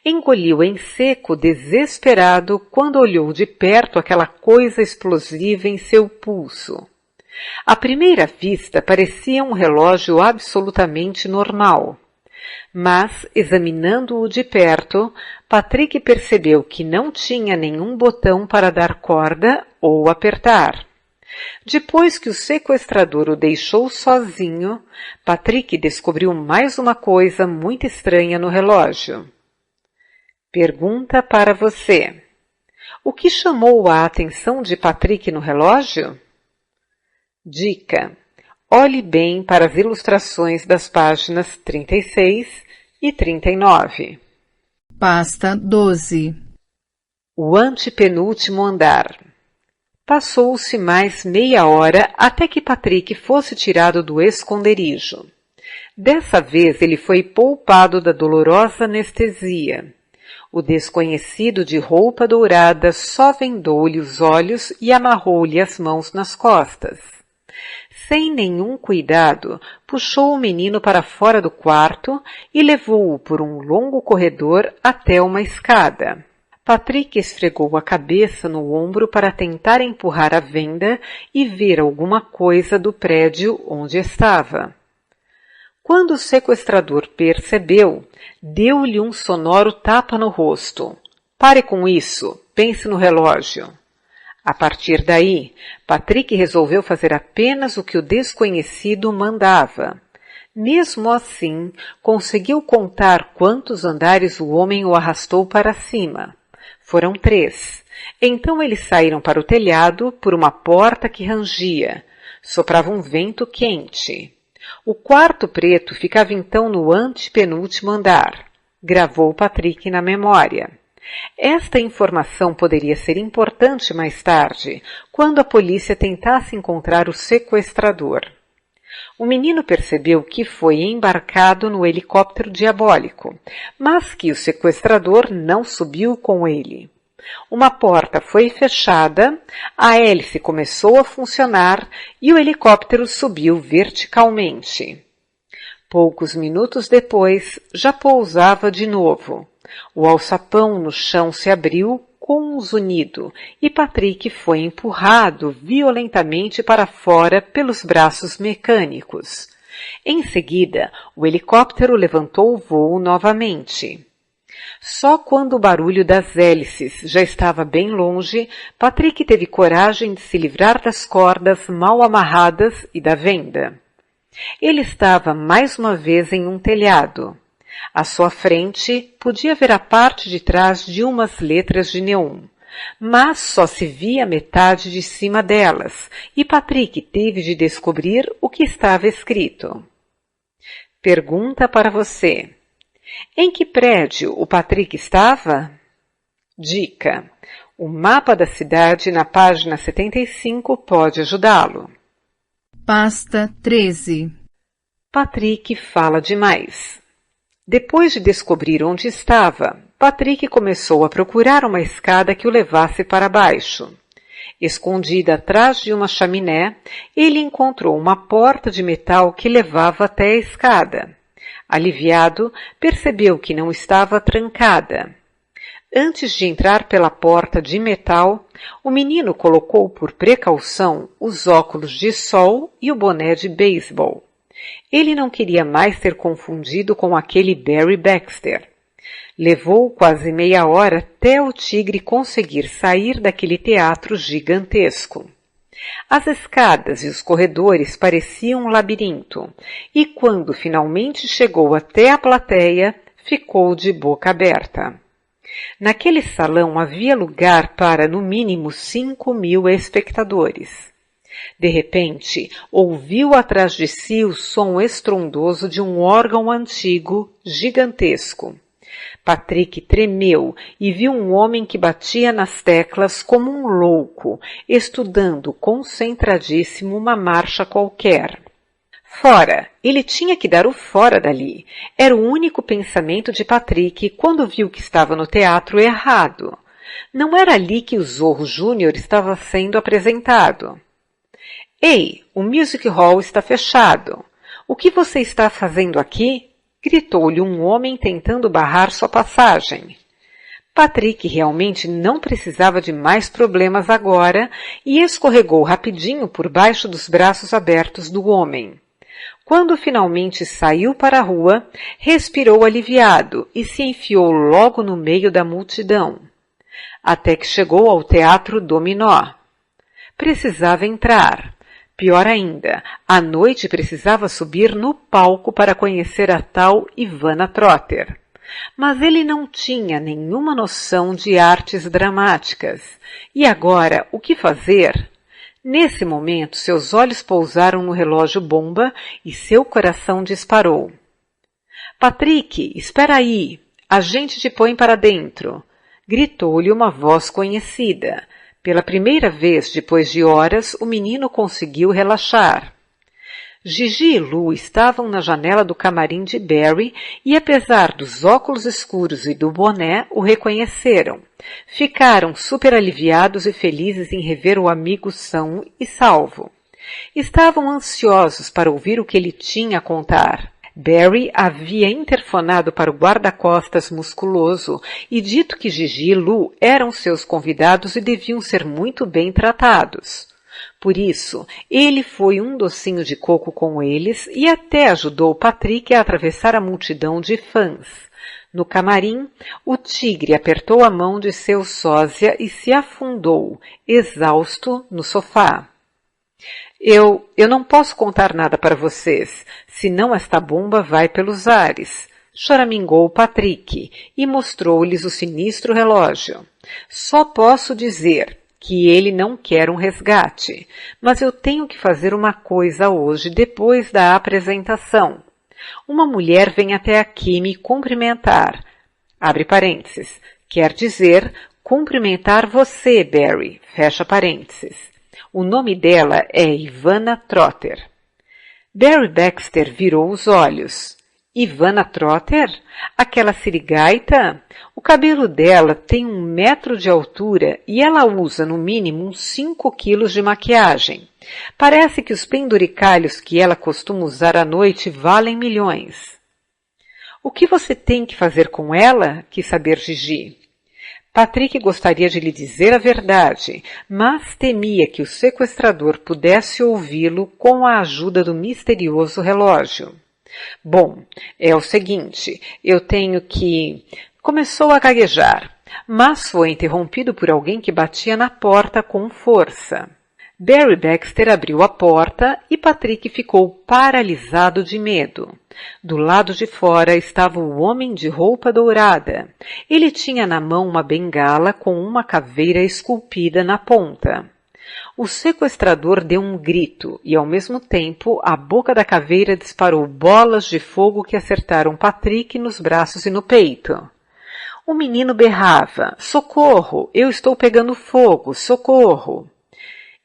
Engoliu em seco, desesperado, quando olhou de perto aquela coisa explosiva em seu pulso. À primeira vista parecia um relógio absolutamente normal. Mas, examinando-o de perto, Patrick percebeu que não tinha nenhum botão para dar corda ou apertar. Depois que o sequestrador o deixou sozinho, Patrick descobriu mais uma coisa muito estranha no relógio. Pergunta para você. O que chamou a atenção de Patrick no relógio? Dica. Olhe bem para as ilustrações das páginas 36 e 39. Pasta 12. O antepenúltimo andar. Passou-se mais meia hora até que Patrick fosse tirado do esconderijo. Dessa vez ele foi poupado da dolorosa anestesia. O desconhecido de roupa dourada só vendou-lhe os olhos e amarrou-lhe as mãos nas costas. Sem nenhum cuidado, puxou o menino para fora do quarto e levou-o por um longo corredor até uma escada. Patrick esfregou a cabeça no ombro para tentar empurrar a venda e ver alguma coisa do prédio onde estava. Quando o sequestrador percebeu, deu-lhe um sonoro tapa no rosto. Pare com isso, pense no relógio. A partir daí, Patrick resolveu fazer apenas o que o desconhecido mandava. Mesmo assim, conseguiu contar quantos andares o homem o arrastou para cima. Foram 3. Então eles saíram para o telhado por uma porta que rangia. Soprava um vento quente. O quarto preto ficava então no antepenúltimo andar. Gravou Patrick na memória. Esta informação poderia ser importante mais tarde, quando a polícia tentasse encontrar o sequestrador. O menino percebeu que foi embarcado no helicóptero diabólico, mas que o sequestrador não subiu com ele. Uma porta foi fechada, a hélice começou a funcionar e o helicóptero subiu verticalmente. Poucos minutos depois, já pousava de novo. O alçapão no chão se abriu com um zunido e Patrick foi empurrado violentamente para fora pelos braços mecânicos. Em seguida, o helicóptero levantou o voo novamente. Só quando o barulho das hélices já estava bem longe, Patrick teve coragem de se livrar das cordas mal amarradas e da venda. Ele estava mais uma vez em um telhado. À sua frente, podia ver a parte de trás de umas letras de neon, mas só se via metade de cima delas, e Patrick teve de descobrir o que estava escrito. Pergunta para você. Em que prédio o Patrick estava? Dica. O mapa da cidade na página 75 pode ajudá-lo. Pasta 13. Patrick fala demais. Depois de descobrir onde estava, Patrick começou a procurar uma escada que o levasse para baixo. Escondida atrás de uma chaminé, ele encontrou uma porta de metal que levava até a escada. Aliviado, percebeu que não estava trancada. Antes de entrar pela porta de metal, o menino colocou por precaução os óculos de sol e o boné de beisebol. Ele não queria mais ser confundido com aquele Barry Baxter. Levou quase meia hora até o tigre conseguir sair daquele teatro gigantesco. As escadas e os corredores pareciam um labirinto, e quando finalmente chegou até a plateia, ficou de boca aberta. Naquele salão havia lugar para, no mínimo, 5.000 espectadores. De repente, ouviu atrás de si o som estrondoso de um órgão antigo, gigantesco. Patrick tremeu e viu um homem que batia nas teclas como um louco, estudando concentradíssimo uma marcha qualquer. Fora! Ele tinha que dar o fora dali. Era o único pensamento de Patrick quando viu que estava no teatro errado. Não era ali que o Zorro Júnior estava sendo apresentado. Ei, o Music Hall está fechado. O que você está fazendo aqui? Gritou-lhe um homem tentando barrar sua passagem. Patrick realmente não precisava de mais problemas agora e escorregou rapidinho por baixo dos braços abertos do homem. Quando finalmente saiu para a rua, respirou aliviado e se enfiou logo no meio da multidão. Até que chegou ao Teatro Dominó. Precisava entrar. Pior ainda, à noite precisava subir no palco para conhecer a tal Ivana Trotter. Mas ele não tinha nenhuma noção de artes dramáticas. E agora, o que fazer? Nesse momento, seus olhos pousaram no relógio bomba e seu coração disparou. Patrick, espera aí! A gente te põe para dentro! Gritou-lhe uma voz conhecida. Pela primeira vez, depois de horas, o menino conseguiu relaxar. Gigi e Lu estavam na janela do camarim de Barry e, apesar dos óculos escuros e do boné, o reconheceram. Ficaram super aliviados e felizes em rever o amigo são e salvo. Estavam ansiosos para ouvir o que ele tinha a contar. Barry havia interfonado para o guarda-costas musculoso e dito que Gigi e Lu eram seus convidados e deviam ser muito bem tratados. Por isso, ele foi um docinho de coco com eles e até ajudou Patrick a atravessar a multidão de fãs. No camarim, o tigre apertou a mão de seu sósia e se afundou, exausto, no sofá. Eu não posso contar nada para vocês, senão esta bomba vai pelos ares, choramingou Patrick e mostrou-lhes o sinistro relógio. Só posso dizer que ele não quer um resgate, mas eu tenho que fazer uma coisa hoje depois da apresentação. Uma mulher vem até aqui me cumprimentar. Abre parênteses. Quer dizer, cumprimentar você, Barry. Fecha parênteses. O nome dela é Ivana Trotter. Barry Baxter virou os olhos. Ivana Trotter? Aquela sirigaita? O cabelo dela tem 1 metro de altura e ela usa no mínimo uns 5 quilos de maquiagem. Parece que os penduricalhos que ela costuma usar à noite valem milhões. O que você tem que fazer com ela? Quis saber Gigi. Patrick gostaria de lhe dizer a verdade, mas temia que o sequestrador pudesse ouvi-lo com a ajuda do misterioso relógio. Bom, é o seguinte, eu tenho que... Começou a gaguejar, mas foi interrompido por alguém que batia na porta com força. Barry Baxter abriu a porta e Patrick ficou paralisado de medo. Do lado de fora estava o homem de roupa dourada. Ele tinha na mão uma bengala com uma caveira esculpida na ponta. O sequestrador deu um grito e, ao mesmo tempo, a boca da caveira disparou bolas de fogo que acertaram Patrick nos braços e no peito. O menino berrava, socorro, eu estou pegando fogo, socorro.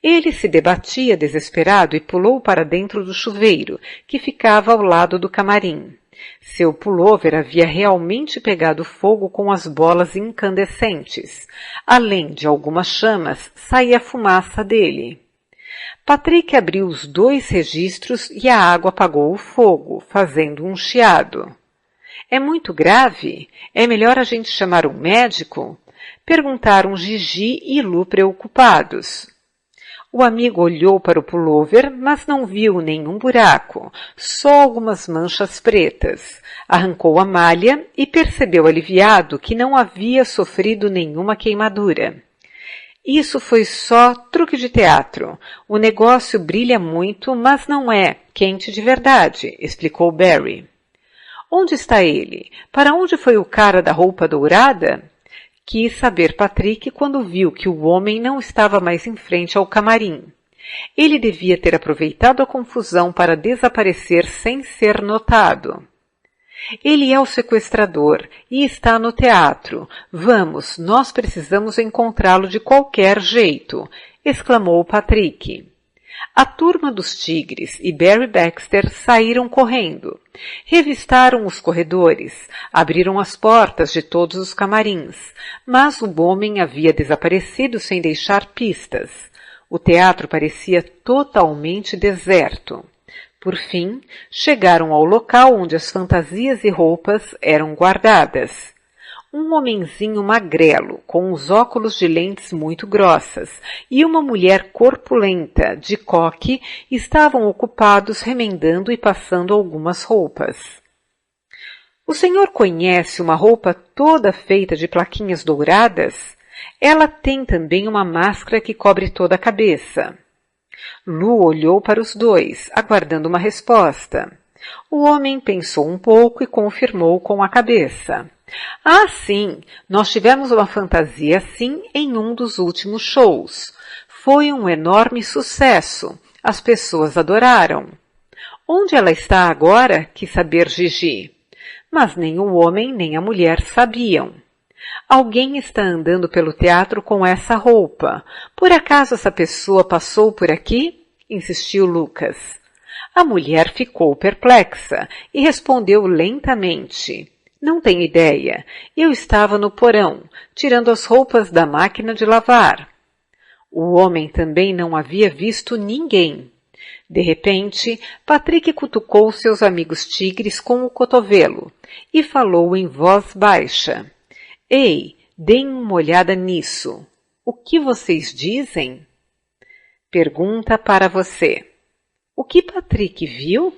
Ele se debatia desesperado e pulou para dentro do chuveiro, que ficava ao lado do camarim. Seu pullover havia realmente pegado fogo com as bolas incandescentes. Além de algumas chamas, saía fumaça dele. Patrick abriu os 2 registros e a água apagou o fogo, fazendo um chiado. É muito grave? É melhor a gente chamar um médico? Perguntaram Gigi e Lu preocupados. O amigo olhou para o pullover, mas não viu nenhum buraco, só algumas manchas pretas. Arrancou a malha e percebeu aliviado que não havia sofrido nenhuma queimadura. Isso foi só truque de teatro. O negócio brilha muito, mas não é quente de verdade, explicou Barry. Onde está ele? Para onde foi o cara da roupa dourada? Quis saber Patrick quando viu que o homem não estava mais em frente ao camarim. Ele devia ter aproveitado a confusão para desaparecer sem ser notado. Ele é o sequestrador e está no teatro. Vamos, nós precisamos encontrá-lo de qualquer jeito, exclamou Patrick. A turma dos tigres e Barry Baxter saíram correndo. Revistaram os corredores, abriram as portas de todos os camarins, mas o homem havia desaparecido sem deixar pistas. O teatro parecia totalmente deserto. Por fim, chegaram ao local onde as fantasias e roupas eram guardadas. Um homenzinho magrelo, com os óculos de lentes muito grossas, e uma mulher corpulenta, de coque, estavam ocupados remendando e passando algumas roupas. O senhor conhece uma roupa toda feita de plaquinhas douradas? Ela tem também uma máscara que cobre toda a cabeça. Lu olhou para os dois, aguardando uma resposta. O homem pensou um pouco e confirmou com a cabeça. Ah, sim, nós tivemos uma fantasia assim em um dos últimos shows. Foi um enorme sucesso. As pessoas adoraram. Onde ela está agora? Quis saber Gigi. Mas nem o homem nem a mulher sabiam. Alguém está andando pelo teatro com essa roupa. Por acaso essa pessoa passou por aqui? Insistiu Lucas. A mulher ficou perplexa e respondeu lentamente. Não tenho ideia. Eu estava no porão, tirando as roupas da máquina de lavar. O homem também não havia visto ninguém. De repente, Patrick cutucou seus amigos tigres com o cotovelo e falou em voz baixa. Ei, deem uma olhada nisso. O que vocês dizem? Pergunta para você. O que Patrick viu?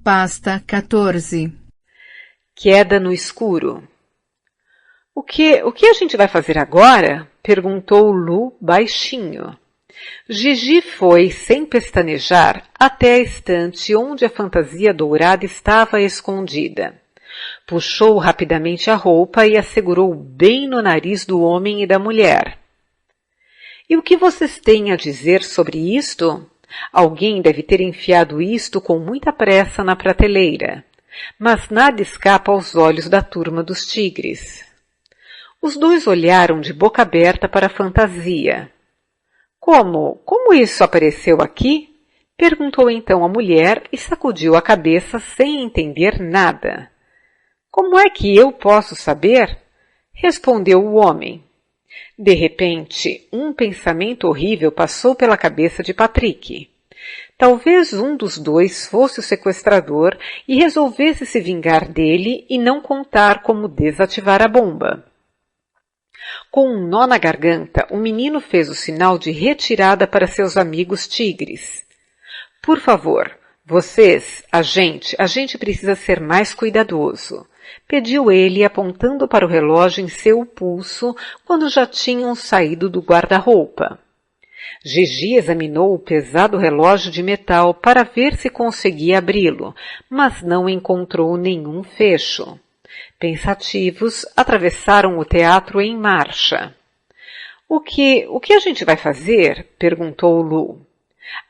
Pasta 14. Queda no escuro. O que a gente vai fazer agora? Perguntou Lu baixinho. Gigi foi, sem pestanejar, até a estante onde a fantasia dourada estava escondida. Puxou rapidamente a roupa e a segurou bem no nariz do homem e da mulher. E o que vocês têm a dizer sobre isto? Alguém deve ter enfiado isto com muita pressa na prateleira. Mas nada escapa aos olhos da turma dos tigres. Os dois olharam de boca aberta para a fantasia. Como isso apareceu aqui? Perguntou então a mulher e sacudiu a cabeça sem entender nada. Como é que eu posso saber? Respondeu o homem. De repente, um pensamento horrível passou pela cabeça de Patrick. Talvez um dos dois fosse o sequestrador e resolvesse se vingar dele e não contar como desativar a bomba. Com um nó na garganta, o menino fez o sinal de retirada para seus amigos tigres. Por favor, vocês, a gente precisa ser mais cuidadoso, pediu ele apontando para o relógio em seu pulso quando já tinham saído do guarda-roupa. Gigi examinou o pesado relógio de metal para ver se conseguia abri-lo, mas não encontrou nenhum fecho. Pensativos, atravessaram o teatro em marcha. O que a gente vai fazer? Perguntou Lu.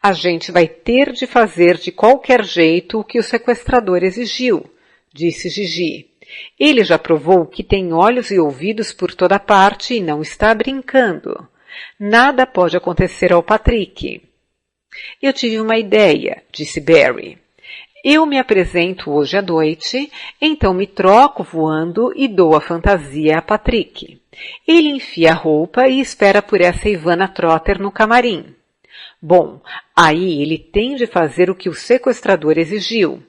A gente vai ter de fazer de qualquer jeito o que o sequestrador exigiu, disse Gigi. Ele já provou que tem olhos e ouvidos por toda parte e não está brincando. Nada pode acontecer ao Patrick. Eu tive uma ideia, disse Barry. Eu me apresento hoje à noite, então me troco voando e dou a fantasia a Patrick. Ele enfia a roupa e espera por essa Ivana Trotter no camarim. Bom, aí ele tem de fazer o que o sequestrador exigiu.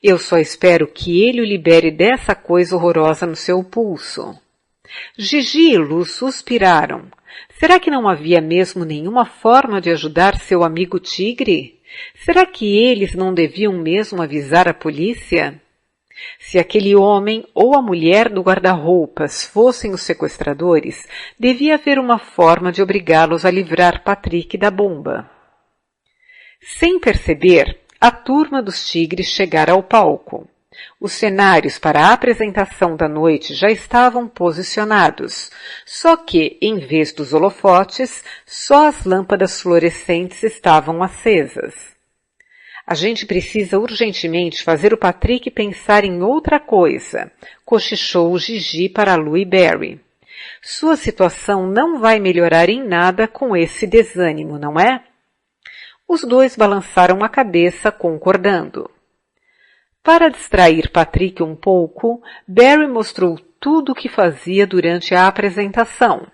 Eu só espero que ele o libere dessa coisa horrorosa no seu pulso. Gigi e Lu suspiraram. Será que não havia mesmo nenhuma forma de ajudar seu amigo tigre? Será que eles não deviam mesmo avisar a polícia? Se aquele homem ou a mulher do guarda-roupas fossem os sequestradores, devia haver uma forma de obrigá-los a livrar Patrick da bomba. Sem perceber, a turma dos tigres chegara ao palco. Os cenários para a apresentação da noite já estavam posicionados, só que, em vez dos holofotes, só as lâmpadas fluorescentes estavam acesas. A gente precisa urgentemente fazer o Patrick pensar em outra coisa, cochichou o Gigi para Lou e Barry. Sua situação não vai melhorar em nada com esse desânimo, não é? Os dois balançaram a cabeça, concordando. Para distrair Patrick um pouco, Barry mostrou tudo o que fazia durante a apresentação.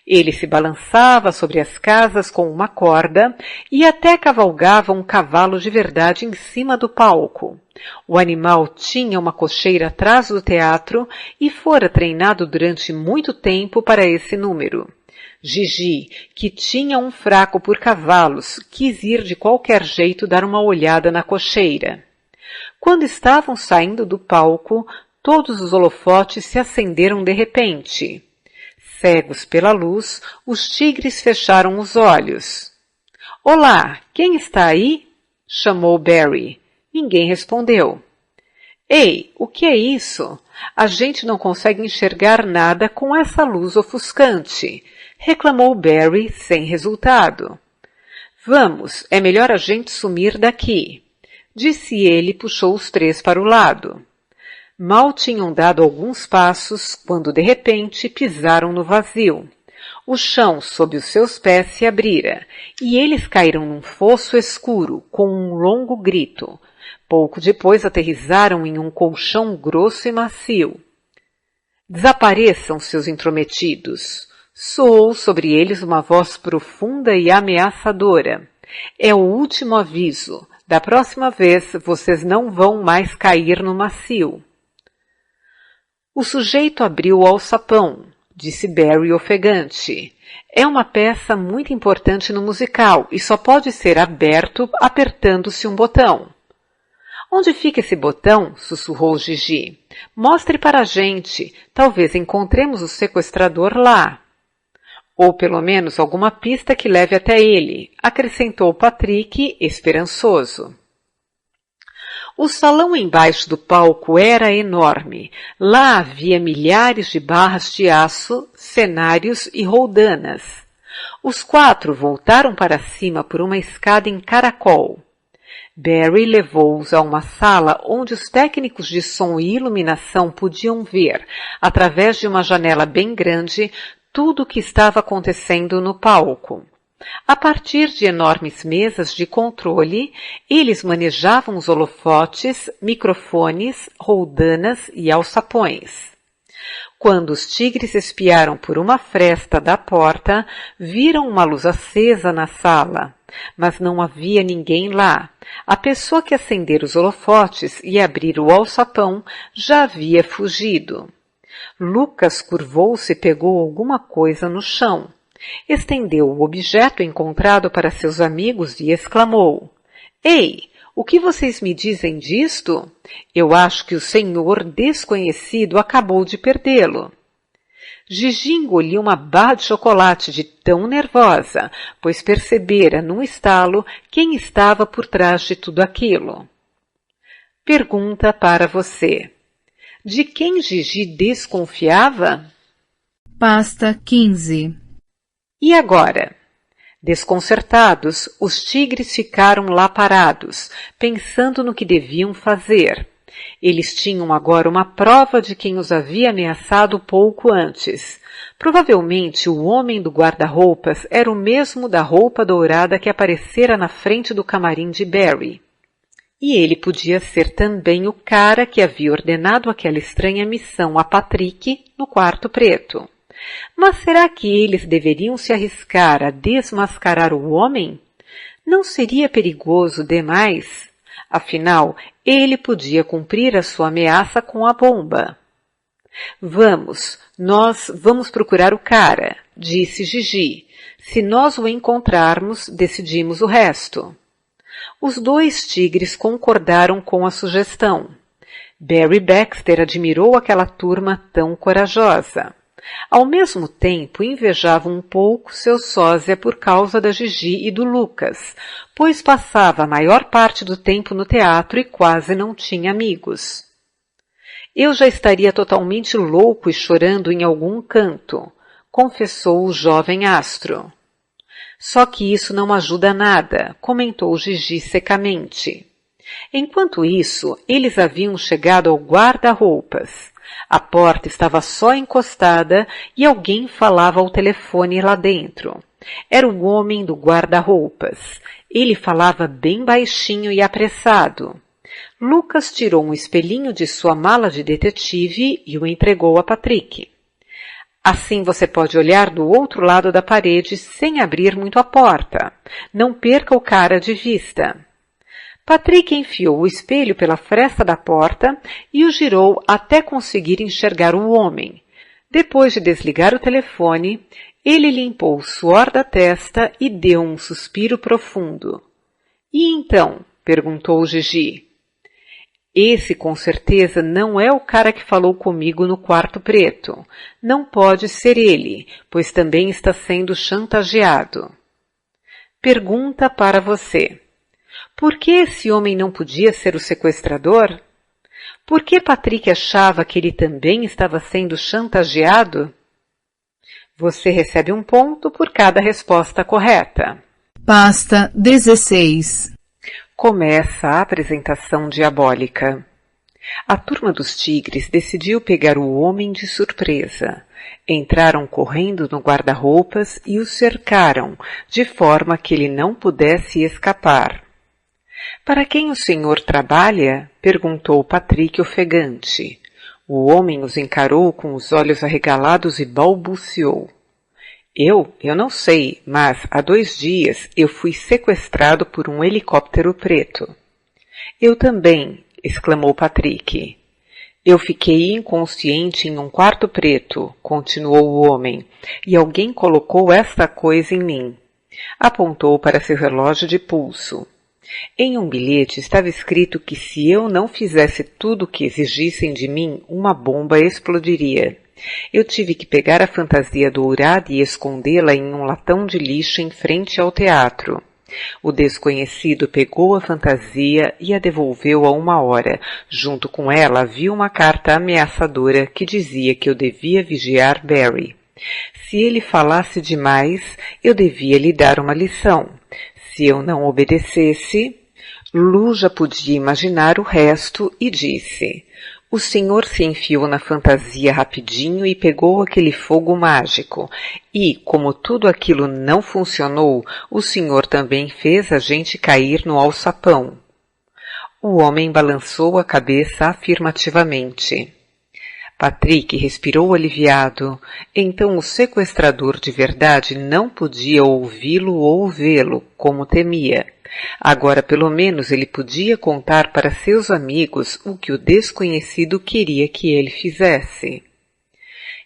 Ele se balançava sobre as casas com uma corda e até cavalgava um cavalo de verdade em cima do palco. O animal tinha uma cocheira atrás do teatro e fora treinado durante muito tempo para esse número. Gigi, que tinha um fraco por cavalos, quis ir de qualquer jeito dar uma olhada na cocheira. Quando estavam saindo do palco, todos os holofotes se acenderam de repente. Cegos pela luz, os tigres fecharam os olhos. — Olá, quem está aí? — chamou Barry. Ninguém respondeu. — Ei, o que é isso? A gente não consegue enxergar nada com essa luz ofuscante — reclamou Barry sem resultado. — Vamos, é melhor a gente sumir daqui — disse ele e puxou os três para o lado. Mal tinham dado alguns passos, quando de repente pisaram no vazio. O chão sob os seus pés se abrira, e eles caíram num fosso escuro, com um longo grito. Pouco depois aterrizaram em um colchão grosso e macio. — Desapareçam, seus intrometidos! Soou sobre eles uma voz profunda e ameaçadora. — É o último aviso. Da próxima vez, vocês não vão mais cair no macio. O sujeito abriu o alçapão, disse Barry ofegante. É uma peça muito importante no musical e só pode ser aberto apertando-se um botão. Onde fica esse botão? Sussurrou Gigi. Mostre para a gente. Talvez encontremos o sequestrador lá. Ou pelo menos alguma pista que leve até ele, acrescentou Patrick, esperançoso. O salão embaixo do palco era enorme. Lá havia milhares de barras de aço, cenários e roldanas. Os quatro voltaram para cima por uma escada em caracol. Barry levou-os a uma sala onde os técnicos de som e iluminação podiam ver, através de uma janela bem grande, tudo o que estava acontecendo no palco. A partir de enormes mesas de controle, eles manejavam os holofotes, microfones, roldanas e alçapões. Quando os tigres espiaram por uma fresta da porta, viram uma luz acesa na sala, mas não havia ninguém lá. A pessoa que acendera os holofotes e abrir o alçapão já havia fugido. Lucas curvou-se e pegou alguma coisa no chão. Estendeu o objeto encontrado para seus amigos e exclamou: — Ei, o que vocês me dizem disto? Eu acho que o senhor desconhecido acabou de perdê-lo. Gigi engoliu uma barra de chocolate de tão nervosa, pois percebera num estalo quem estava por trás de tudo aquilo. Pergunta para você. De quem Gigi desconfiava? Pasta 15. E agora? Desconcertados, os tigres ficaram lá parados, pensando no que deviam fazer. Eles tinham agora uma prova de quem os havia ameaçado pouco antes. Provavelmente o homem do guarda-roupas era o mesmo da roupa dourada que aparecera na frente do camarim de Barry. E ele podia ser também o cara que havia ordenado aquela estranha missão a Patrick no quarto preto. Mas será que eles deveriam se arriscar a desmascarar o homem? Não seria perigoso demais? Afinal, ele podia cumprir a sua ameaça com a bomba. Nós vamos procurar o cara, disse Gigi. Se nós o encontrarmos, decidimos o resto. Os dois tigres concordaram com a sugestão. Barry Baxter admirou aquela turma tão corajosa. Ao mesmo tempo, invejava um pouco seu sósia por causa da Gigi e do Lucas, pois passava a maior parte do tempo no teatro e quase não tinha amigos. Eu já estaria totalmente louco e chorando em algum canto, confessou o jovem astro. Só que isso não ajuda nada, comentou Gigi secamente. Enquanto isso, eles haviam chegado ao guarda-roupas. A porta estava só encostada e alguém falava ao telefone lá dentro. Era o homem do guarda-roupas. Ele falava bem baixinho e apressado. Lucas tirou um espelhinho de sua mala de detetive e o entregou a Patrick. Assim você pode olhar do outro lado da parede sem abrir muito a porta. Não perca o cara de vista. Patrick enfiou o espelho pela fresta da porta e o girou até conseguir enxergar o homem. Depois de desligar o telefone, ele limpou o suor da testa e deu um suspiro profundo. E então? Perguntou Gigi. Esse com certeza não é o cara que falou comigo no quarto preto. Não pode ser ele, pois também está sendo chantageado. Pergunta para você. Por que esse homem não podia ser o sequestrador? Por que Patrick achava que ele também estava sendo chantageado? Você recebe um ponto por cada resposta correta. Pasta 16. Começa a apresentação diabólica. A turma dos tigres decidiu pegar o homem de surpresa. Entraram correndo no guarda-roupas e o cercaram, de forma que ele não pudesse escapar. Para quem o senhor trabalha? Perguntou Patrick ofegante. O homem os encarou com os olhos arregalados e balbuciou. Eu não sei, mas há 2 dias eu fui sequestrado por um helicóptero preto. Eu também, exclamou Patrick. Eu fiquei inconsciente em um quarto preto, continuou o homem, e alguém colocou esta coisa em mim. Apontou para seu relógio de pulso. Em um bilhete estava escrito que se eu não fizesse tudo o que exigissem de mim, uma bomba explodiria. Eu tive que pegar a fantasia dourada e escondê-la em um latão de lixo em frente ao teatro. O desconhecido pegou a fantasia e a devolveu a 1 hora. Junto com ela havia uma carta ameaçadora que dizia que eu devia vigiar Barry. Se ele falasse demais, eu devia lhe dar uma lição. Se eu não obedecesse, Lu já podia imaginar o resto e disse... O senhor se enfiou na fantasia rapidinho e pegou aquele fogo mágico. E, como tudo aquilo não funcionou, o senhor também fez a gente cair no alçapão. O homem balançou a cabeça afirmativamente. Patrick respirou aliviado. Então o sequestrador de verdade não podia ouvi-lo ou vê-lo, como temia. Agora pelo menos ele podia contar para seus amigos o que o desconhecido queria que ele fizesse.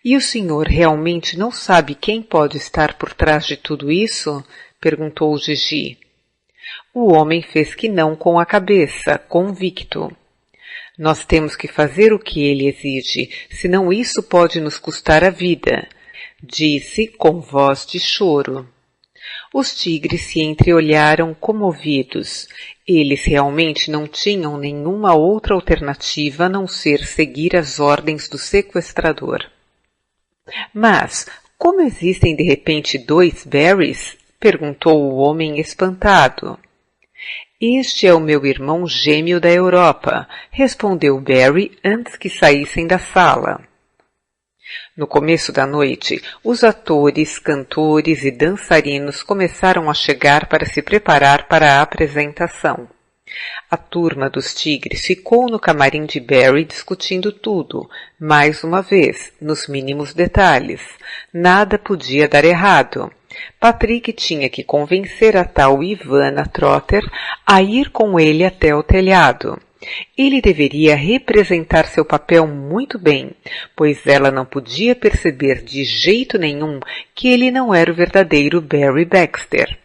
E o senhor realmente não sabe quem pode estar por trás de tudo isso? Perguntou Gigi. O homem fez que não com a cabeça, convicto. Nós temos que fazer o que ele exige, senão isso pode nos custar a vida, disse com voz de choro. Os tigres se entreolharam comovidos. Eles realmente não tinham nenhuma outra alternativa a não ser seguir as ordens do sequestrador. Mas, como existem de repente 2 Barrys? Perguntou o homem espantado. Este é o meu irmão gêmeo da Europa, respondeu Barry antes que saíssem da sala. No começo da noite, os atores, cantores e dançarinos começaram a chegar para se preparar para a apresentação. A turma dos tigres ficou no camarim de Barry discutindo tudo, mais uma vez, nos mínimos detalhes. Nada podia dar errado. Patrick tinha que convencer a tal Ivana Trotter a ir com ele até o telhado. Ele deveria representar seu papel muito bem, pois ela não podia perceber de jeito nenhum que ele não era o verdadeiro Barry Baxter.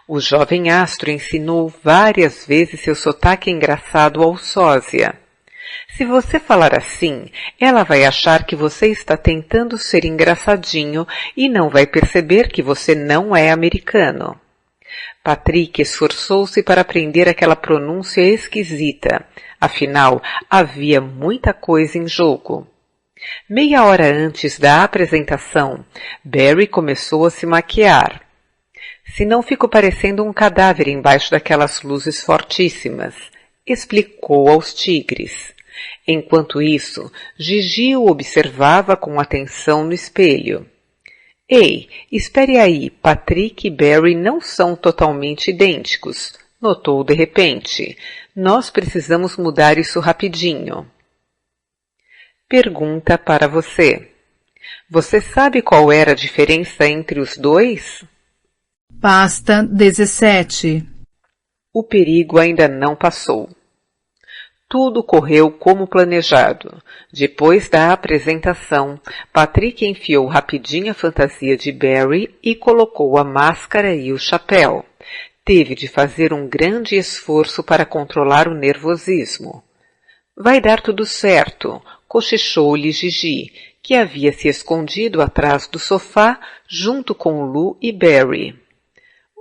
O jovem astro ensinou várias vezes seu sotaque engraçado ao sósia. Se você falar assim, ela vai achar que você está tentando ser engraçadinho e não vai perceber que você não é americano. Patrick esforçou-se para aprender aquela pronúncia esquisita. Afinal, havia muita coisa em jogo. Meia hora antes da apresentação, Barry começou a se maquiar. Se não fico parecendo um cadáver embaixo daquelas luzes fortíssimas, explicou aos tigres. Enquanto isso, Gigi o observava com atenção no espelho. Ei, espere aí, Patrick e Barry não são totalmente idênticos, notou de repente. Nós precisamos mudar isso rapidinho. Pergunta para você. Você sabe qual era a diferença entre os dois? Pasta 17. O perigo ainda não passou. Tudo correu como planejado. Depois da apresentação, Patrick enfiou rapidinho a fantasia de Barry e colocou a máscara e o chapéu. Teve de fazer um grande esforço para controlar o nervosismo. Vai dar tudo certo, cochichou-lhe Gigi, que havia se escondido atrás do sofá junto com Lou e Barry.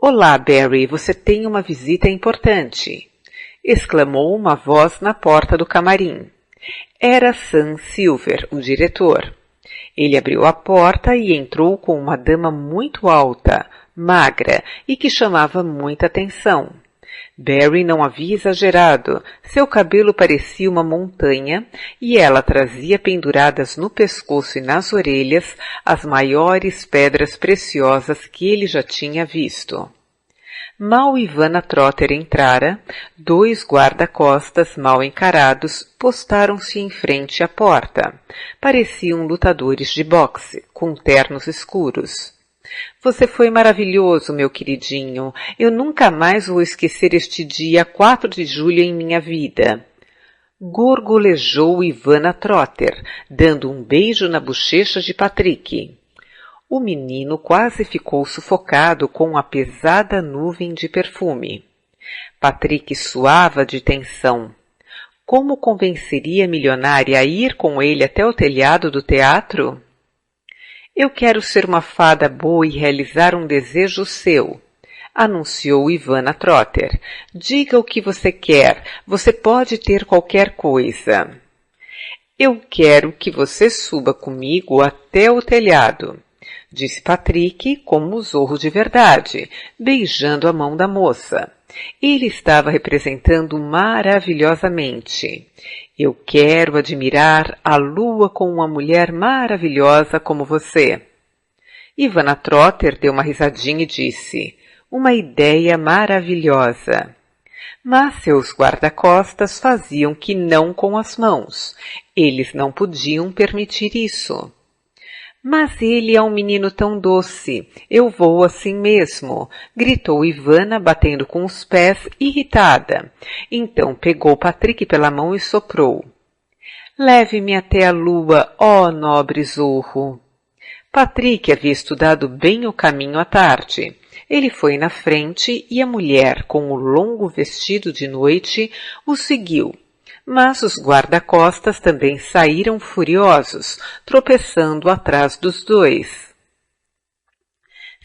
Olá, Barry, você tem uma visita importante, exclamou uma voz na porta do camarim. Era Sam Silver, o diretor. Ele abriu a porta e entrou com uma dama muito alta, magra e que chamava muita atenção. Barry não havia exagerado, seu cabelo parecia uma montanha e ela trazia penduradas no pescoço e nas orelhas as maiores pedras preciosas que ele já tinha visto. Mal Ivana Trotter entrara, dois guarda-costas mal encarados postaram-se em frente à porta. Pareciam lutadores de boxe, com ternos escuros. Você foi maravilhoso, meu queridinho. Eu nunca mais vou esquecer este dia 4 de julho em minha vida. Gorgolejou Ivana Trotter, dando um beijo na bochecha de Patrick. O menino quase ficou sufocado com a pesada nuvem de perfume. Patrick suava de tensão. Como convenceria a milionária a ir com ele até o telhado do teatro? Eu quero ser uma fada boa e realizar um desejo seu, anunciou Ivana Trotter. Diga o que você quer, você pode ter qualquer coisa. Eu quero que você suba comigo até o telhado, disse Patrick como um zorro de verdade, beijando a mão da moça. Ele estava representando maravilhosamente. Eu quero admirar a lua com uma mulher maravilhosa como você. Ivana Trotter deu uma risadinha e disse, uma ideia maravilhosa. Mas seus guarda-costas faziam que não com as mãos. Eles não podiam permitir isso. Mas ele é um menino tão doce. Eu vou assim mesmo, gritou Ivana, batendo com os pés, irritada. Então pegou Patrick pela mão e soprou. Leve-me até a lua, ó nobre zorro. Patrick havia estudado bem o caminho à tarde. Ele foi na frente e a mulher, com o longo vestido de noite, o seguiu. Mas os guarda-costas também saíram furiosos, tropeçando atrás dos dois.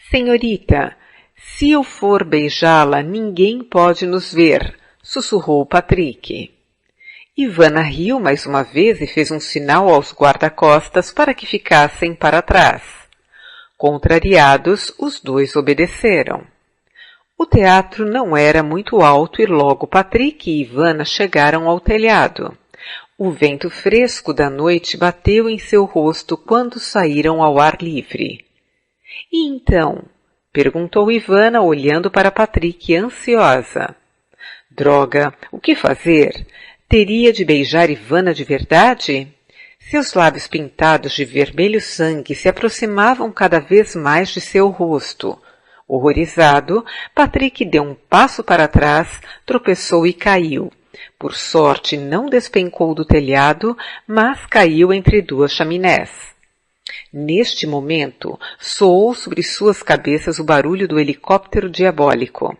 Senhorita, se eu for beijá-la, ninguém pode nos ver, sussurrou Patrick. Ivana riu mais uma vez e fez um sinal aos guarda-costas para que ficassem para trás. Contrariados, os dois obedeceram. O teatro não era muito alto e logo Patrick e Ivana chegaram ao telhado. O vento fresco da noite bateu em seu rosto quando saíram ao ar livre. E então? Perguntou Ivana, olhando para Patrick ansiosa. Droga, o que fazer? Teria de beijar Ivana de verdade? Seus lábios pintados de vermelho sangue se aproximavam cada vez mais de seu rosto. Horrorizado, Patrick deu um passo para trás, tropeçou e caiu. Por sorte, não despencou do telhado, mas caiu entre duas chaminés. Neste momento, soou sobre suas cabeças o barulho do helicóptero diabólico.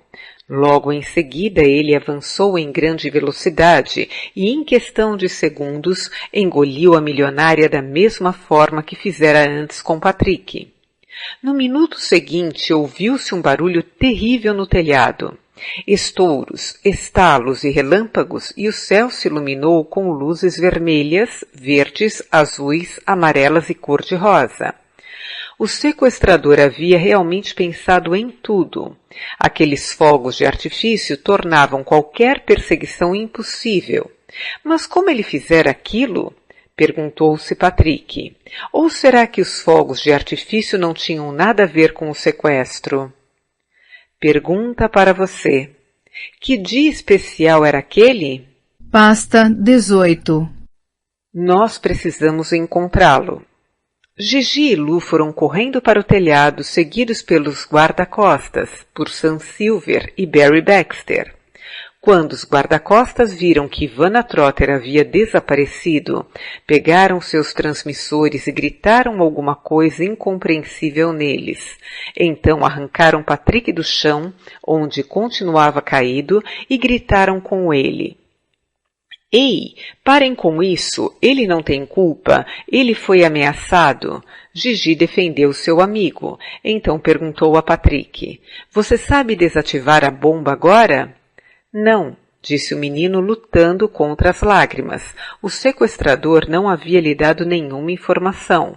Logo em seguida, ele avançou em grande velocidade e, em questão de segundos, engoliu a milionária da mesma forma que fizera antes com Patrick. No minuto seguinte, ouviu-se um barulho terrível no telhado. Estouros, estalos e relâmpagos, e o céu se iluminou com luzes vermelhas, verdes, azuis, amarelas e cor-de-rosa. O sequestrador havia realmente pensado em tudo. Aqueles fogos de artifício tornavam qualquer perseguição impossível. Mas como ele fizera aquilo? Perguntou-se Patrick. Ou será que os fogos de artifício não tinham nada a ver com o sequestro? Pergunta para você. Que dia especial era aquele? Pasta 18. Nós precisamos encontrá-lo. Gigi e Lu foram correndo para o telhado, seguidos pelos guarda-costas, por Sam Silver e Barry Baxter. Quando os guarda-costas viram que Ivana Trotter havia desaparecido, pegaram seus transmissores e gritaram alguma coisa incompreensível neles. Então arrancaram Patrick do chão, onde continuava caído, e gritaram com ele. Ei, parem com isso, ele não tem culpa, ele foi ameaçado. Gigi defendeu seu amigo, então perguntou a Patrick, você sabe desativar a bomba agora? Não, disse o menino lutando contra as lágrimas. O sequestrador não havia lhe dado nenhuma informação.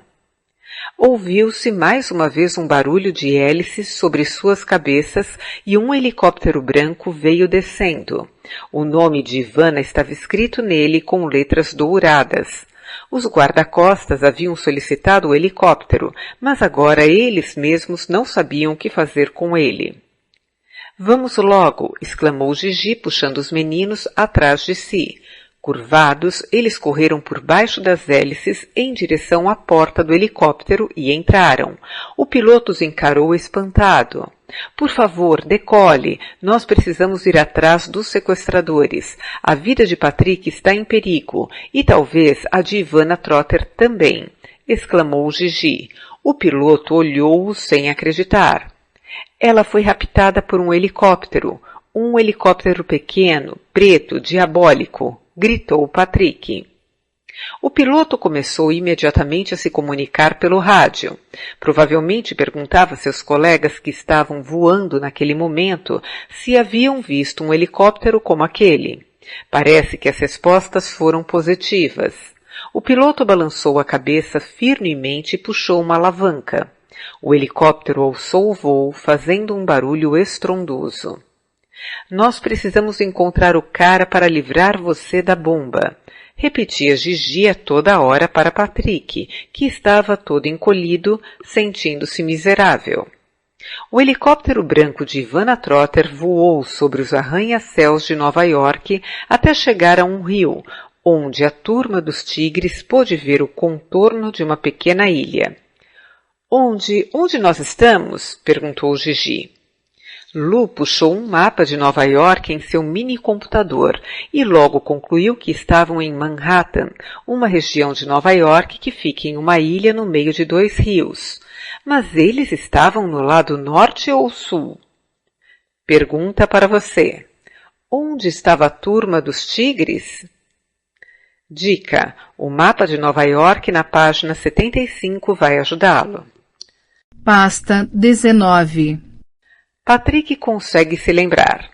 Ouviu-se mais uma vez um barulho de hélices sobre suas cabeças e um helicóptero branco veio descendo. O nome de Ivana estava escrito nele com letras douradas. Os guarda-costas haviam solicitado o helicóptero, mas agora eles mesmos não sabiam o que fazer com ele. Vamos logo, exclamou Gigi, puxando os meninos atrás de si. Curvados, eles correram por baixo das hélices em direção à porta do helicóptero e entraram. O piloto os encarou espantado. Por favor, decole. Nós precisamos ir atrás dos sequestradores. A vida de Patrick está em perigo e talvez a de Ivana Trotter também, exclamou Gigi. O piloto olhou-o sem acreditar. Ela foi raptada por um helicóptero pequeno, preto, diabólico, gritou Patrick. O piloto começou imediatamente a se comunicar pelo rádio. Provavelmente perguntava a seus colegas que estavam voando naquele momento se haviam visto um helicóptero como aquele. Parece que as respostas foram positivas. O piloto balançou a cabeça firmemente e puxou uma alavanca. O helicóptero alçou o voo, fazendo um barulho estrondoso. Nós precisamos encontrar o cara para livrar você da bomba, repetia Gigi a toda hora para Patrick, que estava todo encolhido, sentindo-se miserável. O helicóptero branco de Ivana Trotter voou sobre os arranha-céus de Nova York até chegar a um rio, onde a turma dos tigres pôde ver o contorno de uma pequena ilha. Onde nós estamos? Perguntou Gigi. Lu puxou um mapa de Nova York em seu mini-computador e logo concluiu que estavam em Manhattan, uma região de Nova York que fica em uma ilha no meio de 2 rios. Mas eles estavam no lado norte ou sul? Pergunta para você. Onde estava a turma dos tigres? Dica: o mapa de Nova York na página 75 vai ajudá-lo. Pasta 19. Patrick consegue se lembrar.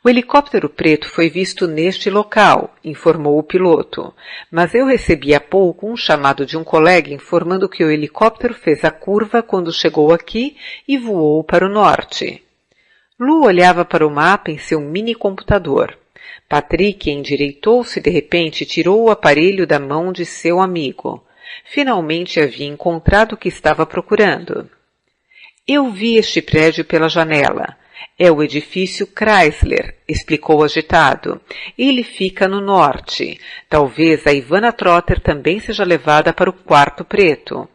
O helicóptero preto foi visto neste local, informou o piloto, mas eu recebi há pouco um chamado de um colega informando que o helicóptero fez a curva quando chegou aqui e voou para o norte. Lu olhava para o mapa em seu mini-computador. Patrick endireitou-se de repente e tirou o aparelho da mão de seu amigo. Finalmente havia encontrado o que estava procurando. Eu vi este prédio pela janela. É o edifício Chrysler, explicou agitado. Ele fica no norte. Talvez a Ivana Trotter também seja levada para o quarto preto.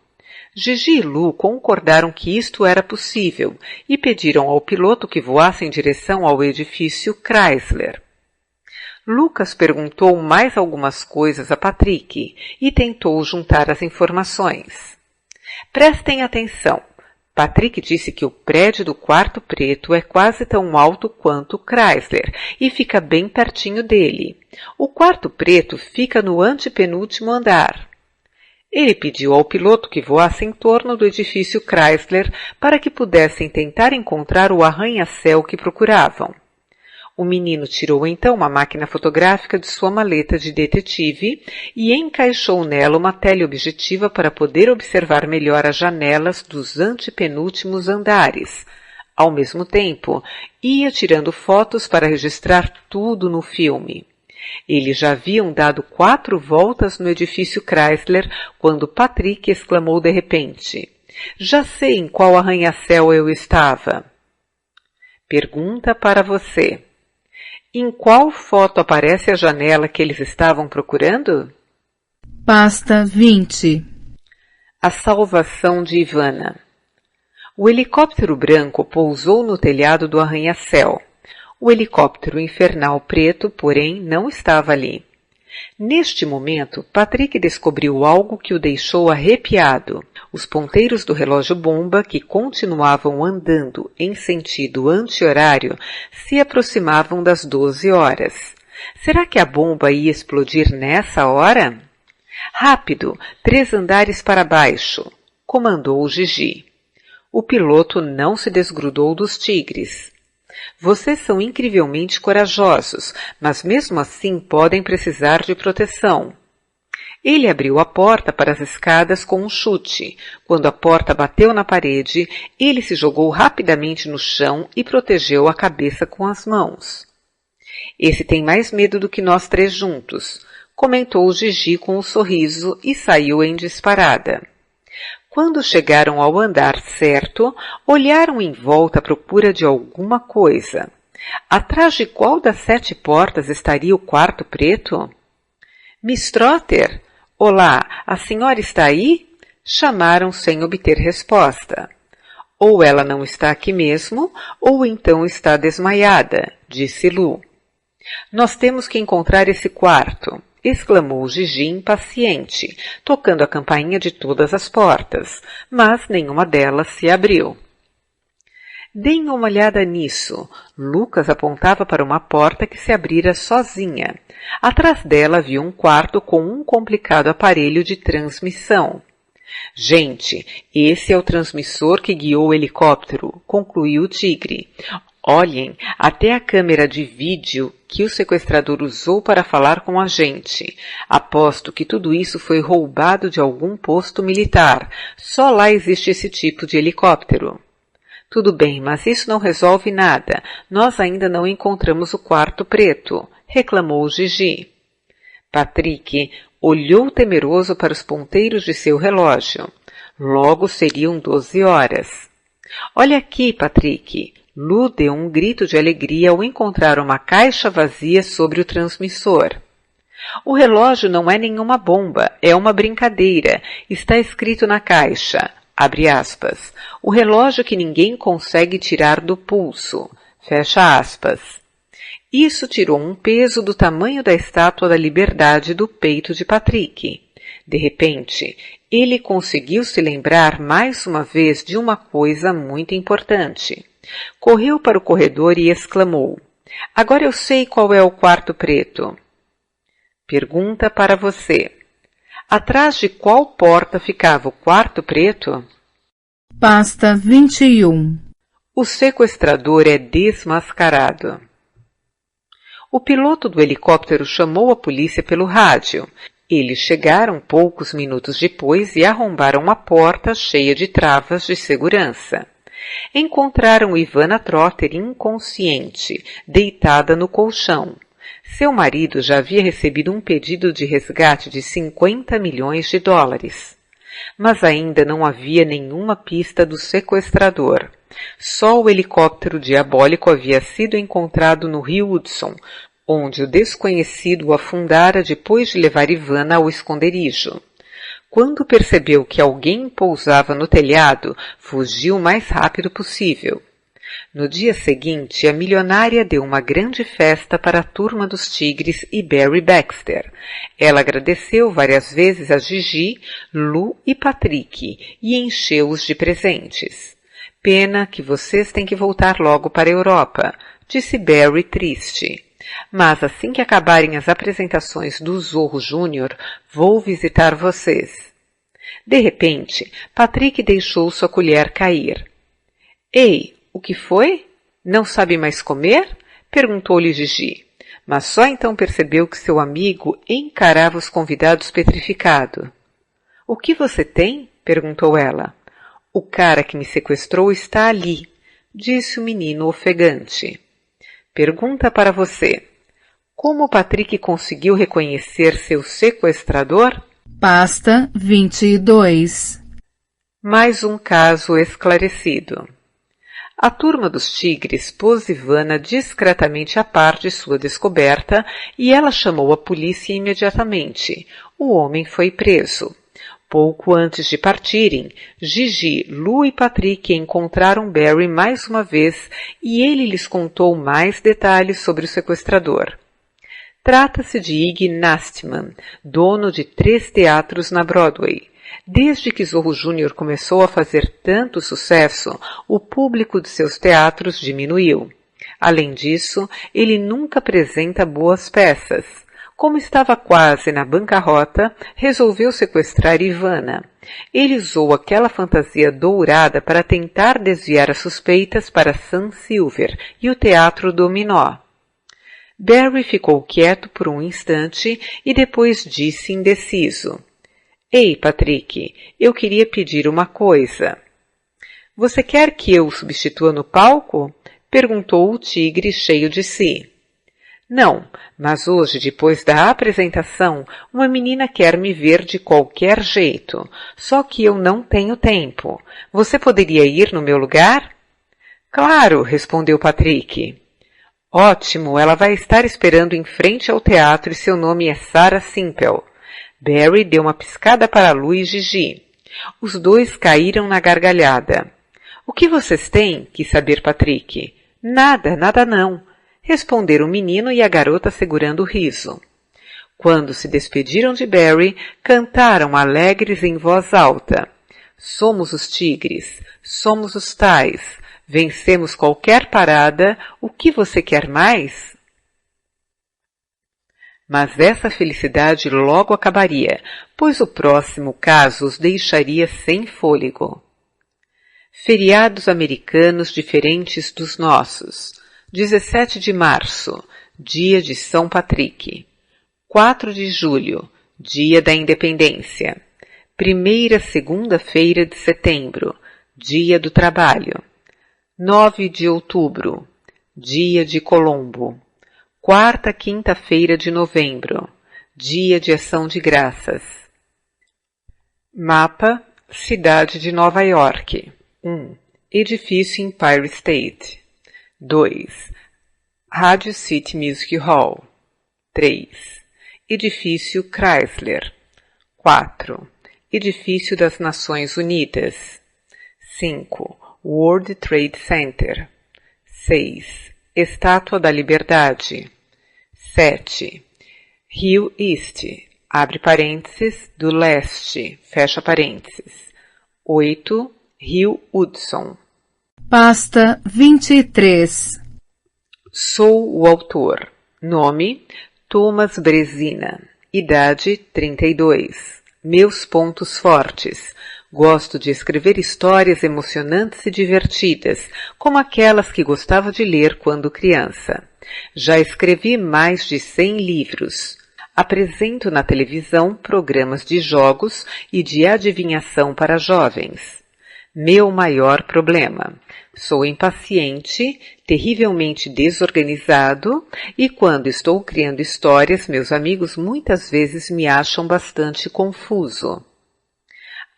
Gigi e Lu concordaram que isto era possível e pediram ao piloto que voasse em direção ao edifício Chrysler. Lucas perguntou mais algumas coisas a Patrick e tentou juntar as informações. Prestem atenção. Patrick disse que o prédio do quarto preto é quase tão alto quanto o Chrysler e fica bem pertinho dele. O quarto preto fica no antepenúltimo andar. Ele pediu ao piloto que voasse em torno do edifício Chrysler para que pudessem tentar encontrar o arranha-céu que procuravam. O menino tirou então uma máquina fotográfica de sua maleta de detetive e encaixou nela uma teleobjetiva para poder observar melhor as janelas dos antepenúltimos andares. Ao mesmo tempo, ia tirando fotos para registrar tudo no filme. Eles já haviam dado 4 voltas no edifício Chrysler quando Patrick exclamou de repente: "Já sei em qual arranha-céu eu estava." Pergunta para você. Em qual foto aparece a janela que eles estavam procurando? Pasta 20. A salvação de Ivana. O helicóptero branco pousou no telhado do arranha-céu. O helicóptero infernal preto, porém, não estava ali. Neste momento, Patrick descobriu algo que o deixou arrepiado. Os ponteiros do relógio-bomba, que continuavam andando em sentido anti-horário, se aproximavam das 12 horas. Será que a bomba ia explodir nessa hora? Rápido, 3 andares para baixo, comandou o Gigi. O piloto não se desgrudou dos tigres. Vocês são incrivelmente corajosos, mas mesmo assim podem precisar de proteção. Ele abriu a porta para as escadas com um chute. Quando a porta bateu na parede, ele se jogou rapidamente no chão e protegeu a cabeça com as mãos. Esse tem mais medo do que nós 3 juntos, comentou o Gigi com um sorriso e saiu em disparada. Quando chegaram ao andar certo, olharam em volta à procura de alguma coisa. Atrás de qual das 7 portas estaria o quarto preto? Miss Trotter? Olá, a senhora está aí? Chamaram sem obter resposta. Ou ela não está aqui mesmo, ou então está desmaiada, disse Lu. Nós temos que encontrar esse quarto, exclamou Gigi impaciente, tocando a campainha de todas as portas, mas nenhuma delas se abriu. Deem uma olhada nisso. Lucas apontava para uma porta que se abrira sozinha. Atrás dela havia um quarto com um complicado aparelho de transmissão. Gente, esse é o transmissor que guiou o helicóptero, concluiu o tigre. Olhem, até a câmera de vídeo que o sequestrador usou para falar com a gente. Aposto que tudo isso foi roubado de algum posto militar. Só lá existe esse tipo de helicóptero. Tudo bem, mas isso não resolve nada. Nós ainda não encontramos o quarto preto, reclamou Gigi. Patrick olhou temeroso para os ponteiros de seu relógio. Logo seriam 12 horas. Olha aqui, Patrick. Lu deu um grito de alegria ao encontrar uma caixa vazia sobre o transmissor. O relógio não é nenhuma bomba, é uma brincadeira. Está escrito na caixa, abre aspas, o relógio que ninguém consegue tirar do pulso, fecha aspas. Isso tirou um peso do tamanho da Estátua da Liberdade do peito de Patrick. De repente, ele conseguiu se lembrar mais uma vez de uma coisa muito importante. Correu para o corredor e exclamou, agora eu sei qual é o quarto preto. Pergunta para você. Atrás de qual porta ficava o quarto preto? Pasta 21. O sequestrador é desmascarado. O piloto do helicóptero chamou a polícia pelo rádio. Eles chegaram poucos minutos depois e arrombaram a porta cheia de travas de segurança. Encontraram Ivana Trotter inconsciente, deitada no colchão. Seu marido já havia recebido um pedido de resgate de 50 milhões de dólares. Mas ainda não havia nenhuma pista do sequestrador. Só o helicóptero diabólico havia sido encontrado no rio Hudson, onde o desconhecido o afundara depois de levar Ivana ao esconderijo. Quando percebeu que alguém pousava no telhado, fugiu o mais rápido possível. No dia seguinte, a milionária deu uma grande festa para a turma dos tigres e Barry Baxter. Ela agradeceu várias vezes a Gigi, Lou e Patrick e encheu-os de presentes. Pena que vocês têm que voltar logo para a Europa, disse Barry triste. Mas assim que acabarem as apresentações do Zorro Júnior, vou visitar vocês. De repente, Patrick deixou sua colher cair. Ei, o que foi? Não sabe mais comer? Perguntou-lhe Gigi, mas só então percebeu que seu amigo encarava os convidados petrificado. O que você tem? Perguntou ela. O cara que me sequestrou está ali, disse o menino ofegante. Pergunta para você. Como Patrick conseguiu reconhecer seu sequestrador? Pasta 22. Mais um caso esclarecido. A turma dos tigres pôs Ivana discretamente a par de sua descoberta e ela chamou a polícia imediatamente. O homem foi preso. Pouco antes de partirem, Gigi, Lou e Patrick encontraram Barry mais uma vez e ele lhes contou mais detalhes sobre o sequestrador. Trata-se de Ig Nastman, dono de 3 teatros na Broadway. Desde que Zorro Júnior começou a fazer tanto sucesso, o público de seus teatros diminuiu. Além disso, ele nunca apresenta boas peças. Como estava quase na bancarrota, resolveu sequestrar Ivana. Ele usou aquela fantasia dourada para tentar desviar as suspeitas para Sun Silver e o Teatro Dominó. Barry ficou quieto por um instante e depois disse indeciso. Ei, Patrick, eu queria pedir uma coisa. Você quer que eu o substitua no palco? Perguntou o tigre cheio de si. Não, mas hoje, depois da apresentação, uma menina quer me ver de qualquer jeito, só que eu não tenho tempo. Você poderia ir no meu lugar? Claro, respondeu Patrick. Ótimo, ela vai estar esperando em frente ao teatro e seu nome é Sarah Simple. Barry deu uma piscada para Lou e Gigi. Os dois caíram na gargalhada. O que vocês têm? Quis saber Patrick. Nada, nada não. Responderam o menino e a garota segurando o riso. Quando se despediram de Barry, cantaram alegres em voz alta. Somos os tigres, somos os tais, vencemos qualquer parada, o que você quer mais? Mas essa felicidade logo acabaria, pois o próximo caso os deixaria sem fôlego. Feriados americanos diferentes dos nossos. 17 de março, dia de São Patrick. 4 de julho, dia da Independência. Primeira segunda-feira de setembro, dia do trabalho. 9 de outubro, dia de Colombo. Quarta quinta-feira de novembro, dia de Ação de Graças. Mapa, cidade de Nova York. 1. Edifício Empire State. 2. Radio City Music Hall. 3. Edifício Chrysler. 4. Edifício das Nações Unidas. 5. World Trade Center. 6. Estátua da Liberdade. 7. Rio East, abre parênteses, do leste, fecha parênteses. 8. Rio Hudson. Pasta 23. Sou o autor. Nome, Thomas Brezina. Idade, 32. Meus pontos fortes. Gosto de escrever histórias emocionantes e divertidas, como aquelas que gostava de ler quando criança. Já escrevi mais de 100 livros. Apresento na televisão programas de jogos e de adivinhação para jovens. Meu maior problema. Sou impaciente, terrivelmente desorganizado e quando estou criando histórias, meus amigos muitas vezes me acham bastante confuso.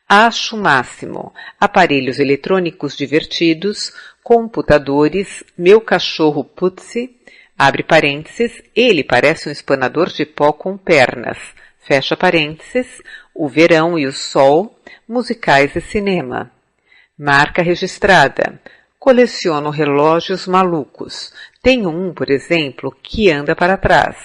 Acho o máximo. Aparelhos eletrônicos divertidos, computadores, meu cachorro Putzi, abre parênteses, ele parece um espanador de pó com pernas, fecha parênteses, o verão e o sol, musicais e cinema. Marca registrada, Coleciono relógios malucos. Tenho um, por exemplo, que anda para trás.